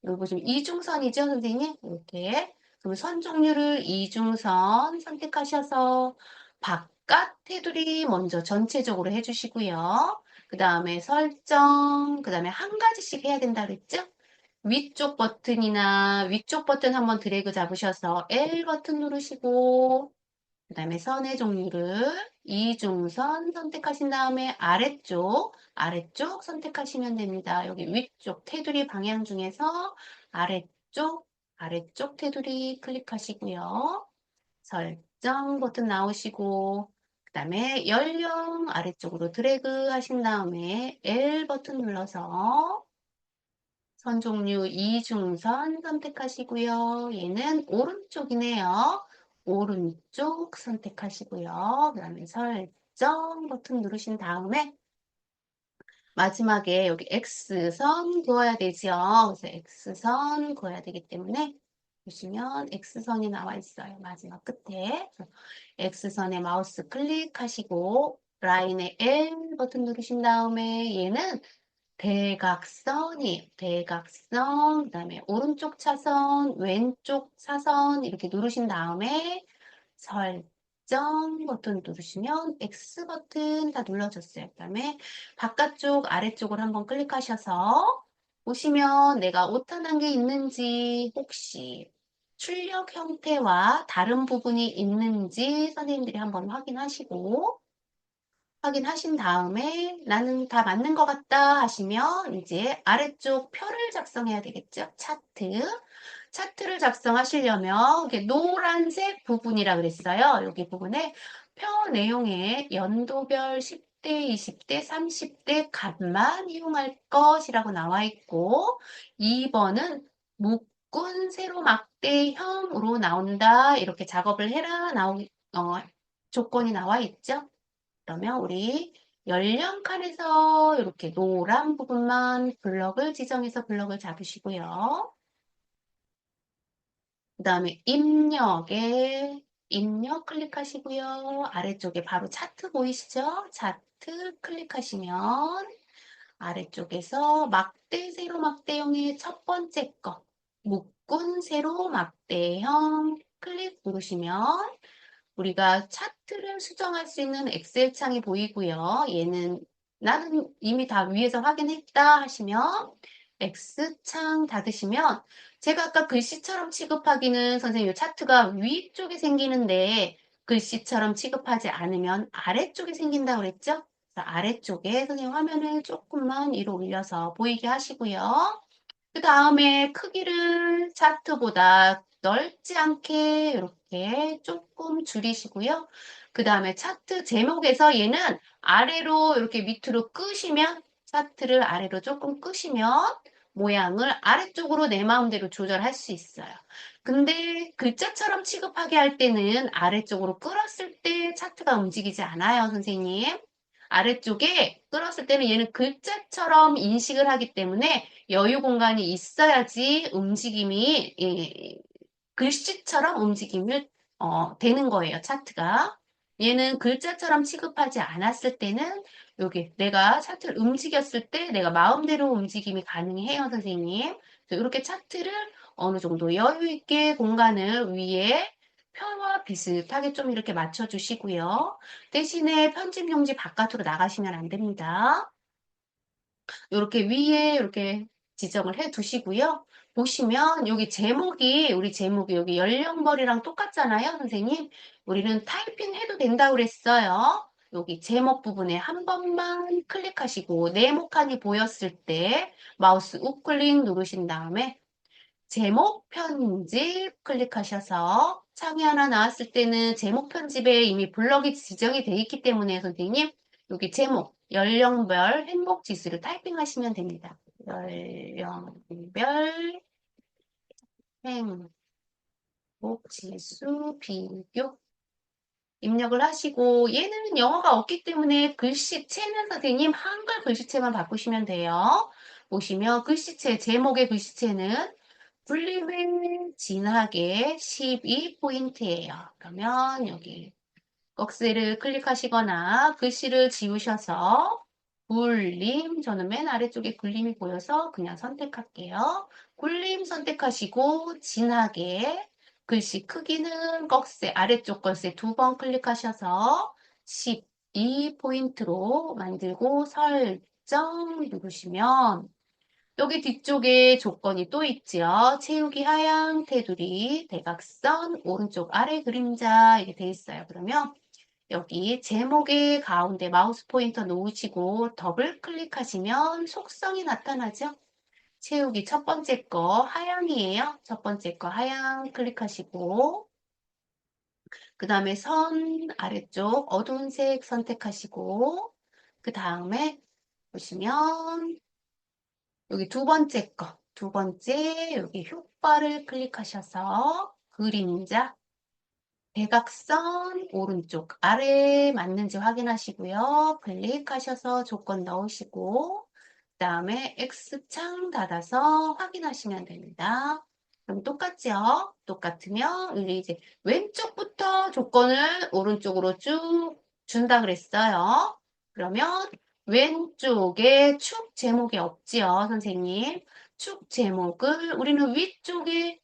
여기 보시면 이중선이죠, 선생님? 이렇게 그럼 선 종류를 이중선 선택하셔서 바깥 테두리 먼저 전체적으로 해주시고요. 그 다음에 설정, 그 다음에 한 가지씩 해야 된다 그랬죠? 위쪽 버튼 한번 드래그 잡으셔서 L 버튼 누르시고, 그 다음에 선의 종류를 이중선 선택하신 다음에 아래쪽 선택하시면 됩니다. 여기 위쪽 테두리 방향 중에서 아래쪽 테두리 클릭하시고요. 설정 버튼 나오시고 그 다음에 연령 아래쪽으로 드래그 하신 다음에 L 버튼 눌러서 선 종류 이중선 선택하시고요. 얘는 오른쪽이네요. 오른쪽 선택하시고요. 그 다음에 설정 버튼 누르신 다음에 마지막에 여기 X선 그어야 되죠. 그래서 X선 그어야 되기 때문에 보시면 X선이 나와 있어요. 마지막 끝에. X선에 마우스 클릭하시고 라인에 L 버튼 누르신 다음에 얘는 대각선, 그 다음에 오른쪽 차선, 왼쪽 사선 이렇게 누르신 다음에 설정 결정 버튼 누르시면 X 버튼 다 눌러줬어요. 그다음에 바깥쪽 아래쪽을 한번 클릭하셔서 보시면 내가 오타난 게 있는지 혹시 출력 형태와 다른 부분이 있는지 선생님들이 한번 확인하신 다음에 나는 다 맞는 것 같다 하시면 이제 아래쪽 표를 작성해야 되겠죠? 차트를 작성하시려면 이렇게 노란색 부분이라 그랬어요. 여기 부분에 표 내용에 연도별 10대, 20대, 30대 값만 이용할 것이라고 나와 있고 2번은 묶은 세로 막대형으로 나온다. 이렇게 작업을 해라. 조건이 나와 있죠. 그러면 우리 연령 칸에서 이렇게 노란 부분만 블럭을 지정해서 블럭을 잡으시고요. 그 다음에 입력 클릭하시고요. 아래쪽에 바로 차트 보이시죠? 차트 클릭하시면 아래쪽에서 막대, 세로 막대형의 첫 번째 거 묶은 세로 막대형 클릭 누르시면 우리가 차트를 수정할 수 있는 엑셀 창이 보이고요. 얘는 나는 이미 다 위에서 확인했다 하시면 X창 닫으시면 제가 아까 글씨처럼 취급하기는 선생님 이 차트가 위쪽에 생기는데 글씨처럼 취급하지 않으면 아래쪽에 생긴다고 그랬죠? 그래서 아래쪽에 선생님 화면을 조금만 위로 올려서 보이게 하시고요. 그 다음에 크기를 차트보다 넓지 않게 이렇게 조금 줄이시고요. 그 다음에 차트 제목에서 얘는 아래로 이렇게 밑으로 끄시면 차트를 아래로 조금 끄시면 모양을 아래쪽으로 내 마음대로 조절할 수 있어요. 근데 글자처럼 취급하게 할 때는 아래쪽으로 끌었을 때 차트가 움직이지 않아요, 선생님. 아래쪽에 끌었을 때는 얘는 글자처럼 인식을 하기 때문에 여유 공간이 있어야지 움직임이 글씨처럼 움직임을 되는 거예요. 차트가. 얘는 글자처럼 취급하지 않았을 때는 여기 내가 차트를 움직였을 때 내가 마음대로 움직임이 가능해요, 선생님. 그래서 이렇게 차트를 어느 정도 여유 있게 공간을 위에 표와 비슷하게 좀 이렇게 맞춰주시고요. 대신에 편집 용지 바깥으로 나가시면 안 됩니다. 이렇게 위에 이렇게 지정을 해 두시고요. 보시면 우리 제목이 여기 연령별이랑 똑같잖아요, 선생님. 우리는 타이핑 해도 된다고 그랬어요. 여기 제목 부분에 한 번만 클릭하시고 네모칸이 보였을 때 마우스 우클릭 누르신 다음에 제목 편집 클릭하셔서 창이 하나 나왔을 때는 제목 편집에 이미 블럭이 지정이 되어 있기 때문에 선생님 여기 제목 연령별 행복 지수를 타이핑하시면 됩니다. 연령별 행복 지수 비교 입력을 하시고 얘는 영어가 없기 때문에 글씨체는 선생님 한글 글씨체만 바꾸시면 돼요. 보시면 제목의 글씨체는 불림을 진하게 12포인트예요. 그러면 여기 꺽쇠를 클릭하시거나 글씨를 지우셔서 굴림, 저는 맨 아래쪽에 굴림이 보여서 그냥 선택할게요. 굴림 선택하시고 진하게 글씨 크기는 아래쪽 꺽쇠 두 번 클릭하셔서 12포인트로 만들고 설정 누르시면 여기 뒤쪽에 조건이 또 있죠. 채우기 하향, 테두리, 대각선, 오른쪽 아래 그림자 이렇게 돼 있어요. 그러면 여기 제목의 가운데 마우스 포인터 놓으시고 더블 클릭하시면 속성이 나타나죠. 채우기 첫 번째 거 하향이에요. 첫 번째 거 하향 클릭하시고 그 다음에 선 아래쪽 어두운 색 선택하시고 그 다음에 보시면 여기 두 번째 여기 효과를 클릭하셔서 그림자 대각선 오른쪽 아래 맞는지 확인하시고요. 클릭하셔서 조건 넣으시고 그 다음에 X창 닫아서 확인하시면 됩니다. 그럼 똑같죠? 똑같으면 우리 이제 왼쪽부터 조건을 오른쪽으로 쭉 준다 그랬어요. 그러면 왼쪽에 축 제목이 없지요, 선생님. 축 제목을 우리는 위쪽에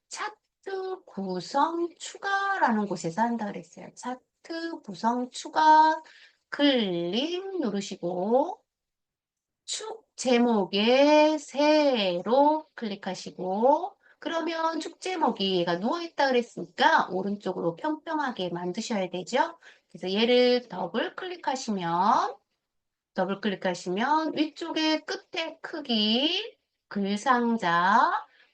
차트 구성 추가라는 곳에서 한다 그랬어요. 차트 구성 추가 클릭 누르시고 축 제목에 새로 클릭하시고 그러면 축 제목이 얘가 누워있다 그랬으니까 오른쪽으로 평평하게 만드셔야 되죠. 그래서 얘를 더블 클릭하시면 위쪽에 끝에 크기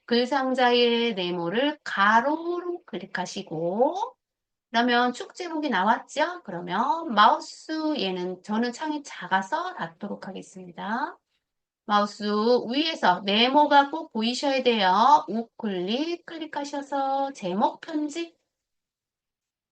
글상자의 네모를 가로로 클릭하시고 그러면 축 제목이 나왔죠? 그러면 마우스 저는 창이 작아서 닫도록 하겠습니다. 마우스 위에서 네모가 꼭 보이셔야 돼요. 우클릭 클릭하셔서 제목 편집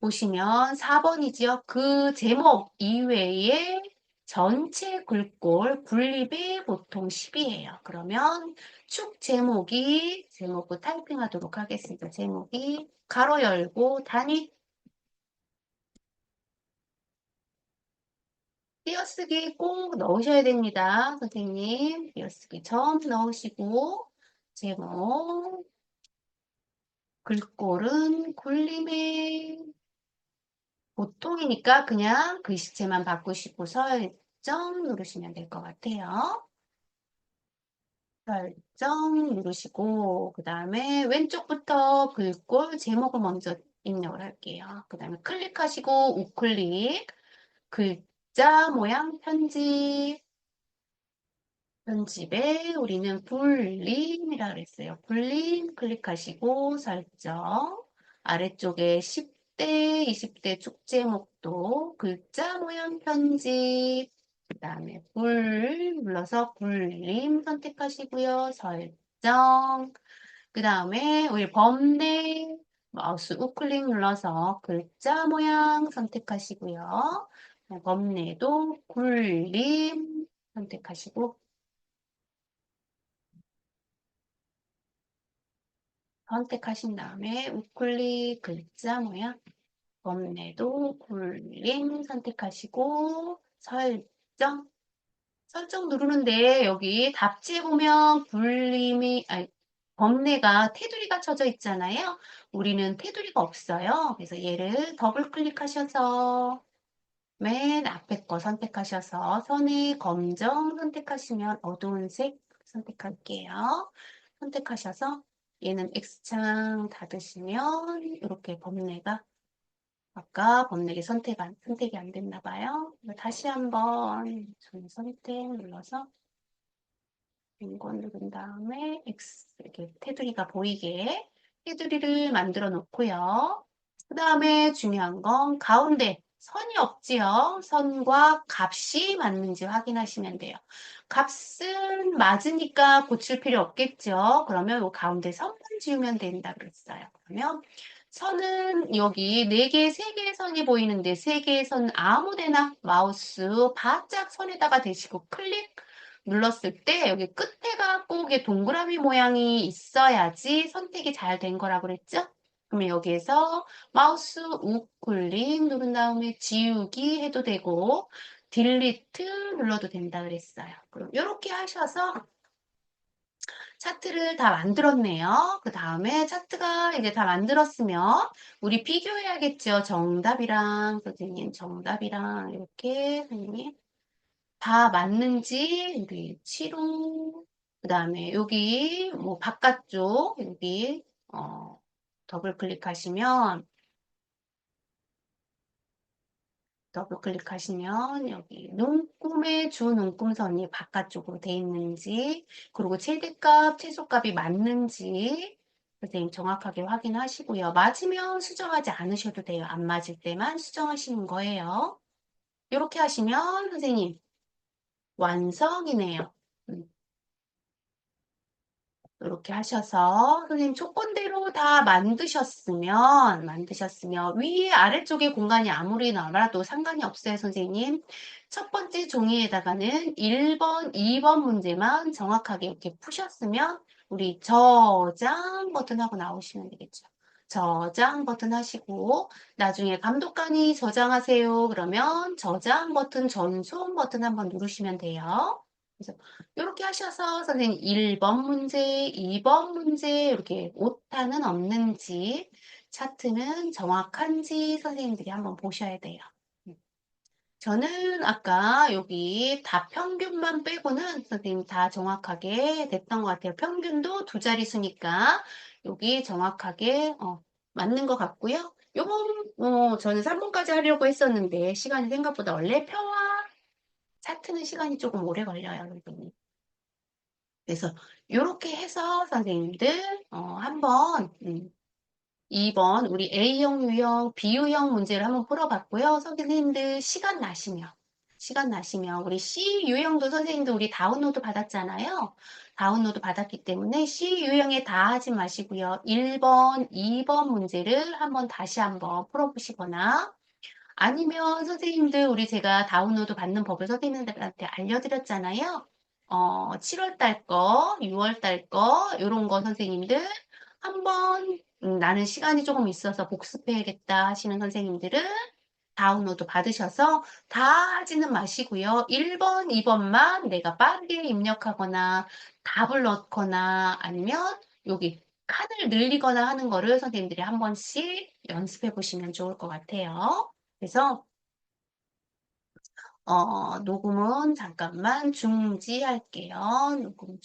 보시면 4번이지요. 그 제목 이외에 전체 글꼴 분립이 보통 10이에요. 그러면 축 제목을 타이핑하도록 하겠습니다. 제목이 가로 열고 단위 띄어쓰기 꼭 넣으셔야 됩니다. 선생님 띄어쓰기 전부 넣으시고 제목 글꼴은 굴림의 보통이니까 그냥 글씨체만 바꾸시고 설정 누르시면 될 것 같아요. 설정 누르시고 그 다음에 왼쪽부터 글꼴 제목을 먼저 입력을 할게요. 그 다음에 클릭하시고 우클릭 글자 모양 편집에 우리는 불림이라 그랬어요. 불림 클릭하시고 설정 아래쪽에 10대, 20대 축 제목도 글자 모양 편집 그 다음에 불 눌러서 불림 선택하시고요. 설정 그 다음에 우리 범례 마우스 우클릭 눌러서 글자 모양 선택하시고요. 범례도 굴림 선택하시고 선택하신 다음에 우클릭 글자 모양 범례도 굴림 선택하시고 설정 누르는데 여기 답지에 보면 범례가 테두리가 쳐져 있잖아요. 우리는 테두리가 없어요. 그래서 얘를 더블 클릭하셔서 맨 앞에 거 선택하셔서 선의 검정 선택하시면 어두운 색 선택할게요. 선택하셔서 얘는 X창 닫으시면 이렇게 범례가 아까 범례기 선택이 안 됐나 봐요. 다시 한번 전 선택 눌러서 빈권 누른 다음에 X 이렇게 테두리가 보이게 테두리를 만들어 놓고요. 그 다음에 중요한 건 가운데 선이 없지요. 선과 값이 맞는지 확인하시면 돼요. 값은 맞으니까 고칠 필요 없겠죠. 그러면 이 가운데 선만 지우면 된다 그랬어요. 그러면 선은 여기 4개, 3개의 선이 보이는데 3개의 선 아무데나 마우스 바짝 선에다가 대시고 클릭 눌렀을 때 여기 끝에가 꼭 동그라미 모양이 있어야지 선택이 잘 된 거라고 그랬죠? 그러면 여기에서 마우스 우클릭 누른 다음에 지우기 해도 되고 딜리트 눌러도 된다 그랬어요. 그럼 이렇게 하셔서 차트를 다 만들었네요. 그 다음에 차트가 이제 다 만들었으면 우리 비교해야겠죠. 정답이랑 이렇게 선생님 다 맞는지 우리 치로 그 다음에 여기 뭐 바깥쪽 여기 더블 클릭하시면 여기 눈금의 주 눈금선이 바깥쪽으로 돼 있는지 그리고 최대값 최소값이 맞는지 선생님 정확하게 확인하시고요. 맞으면 수정하지 않으셔도 돼요. 안 맞을 때만 수정하시는 거예요. 이렇게 하시면 선생님 완성이네요. 이렇게 하셔서 선생님 조건대로 다 만드셨으면 위에 아래쪽에 공간이 아무리 나와도 상관이 없어요, 선생님. 첫 번째 종이에다가는 1번, 2번 문제만 정확하게 이렇게 푸셨으면 우리 저장 버튼하고 나오시면 되겠죠. 저장 버튼 하시고 나중에 감독관이 저장하세요. 그러면 저장 버튼, 전송 버튼 한번 누르시면 돼요. 그래서 이렇게 하셔서 선생님 1번 문제, 2번 문제 이렇게 오타는 없는지 차트는 정확한지 선생님들이 한번 보셔야 돼요. 저는 아까 여기 다 평균만 빼고는 선생님 다 정확하게 됐던 것 같아요. 평균도 두 자릿수니까 여기 정확하게 맞는 것 같고요. 요번 저는 3번까지 하려고 했었는데 시간이 생각보다 원래 표와 차트는 시간이 조금 오래 걸려요, 선생님. 그래서 이렇게 해서 선생님들 한번 2번 우리 A형 유형, B유형 문제를 한번 풀어봤고요. 선생님들 시간 나시면 우리 C 유형도 선생님들 우리 다운로드 받았잖아요. 다운로드 받았기 때문에 C 유형에 다 하지 마시고요. 1번, 2번 문제를 다시 한번 풀어보시거나 아니면 선생님들 우리 제가 다운로드 받는 법을 선생님들한테 알려드렸잖아요. 7월 달 거, 6월 달 거, 요런 거 선생님들 한번 나는 시간이 조금 있어서 복습해야겠다 하시는 선생님들은 다운로드 받으셔서 다 하지는 마시고요. 1번, 2번만 내가 빠르게 입력하거나 답을 넣거나 아니면 여기 칸을 늘리거나 하는 거를 선생님들이 한 번씩 연습해 보시면 좋을 것 같아요. 그래서 녹음은 잠깐만 중지할게요. 녹음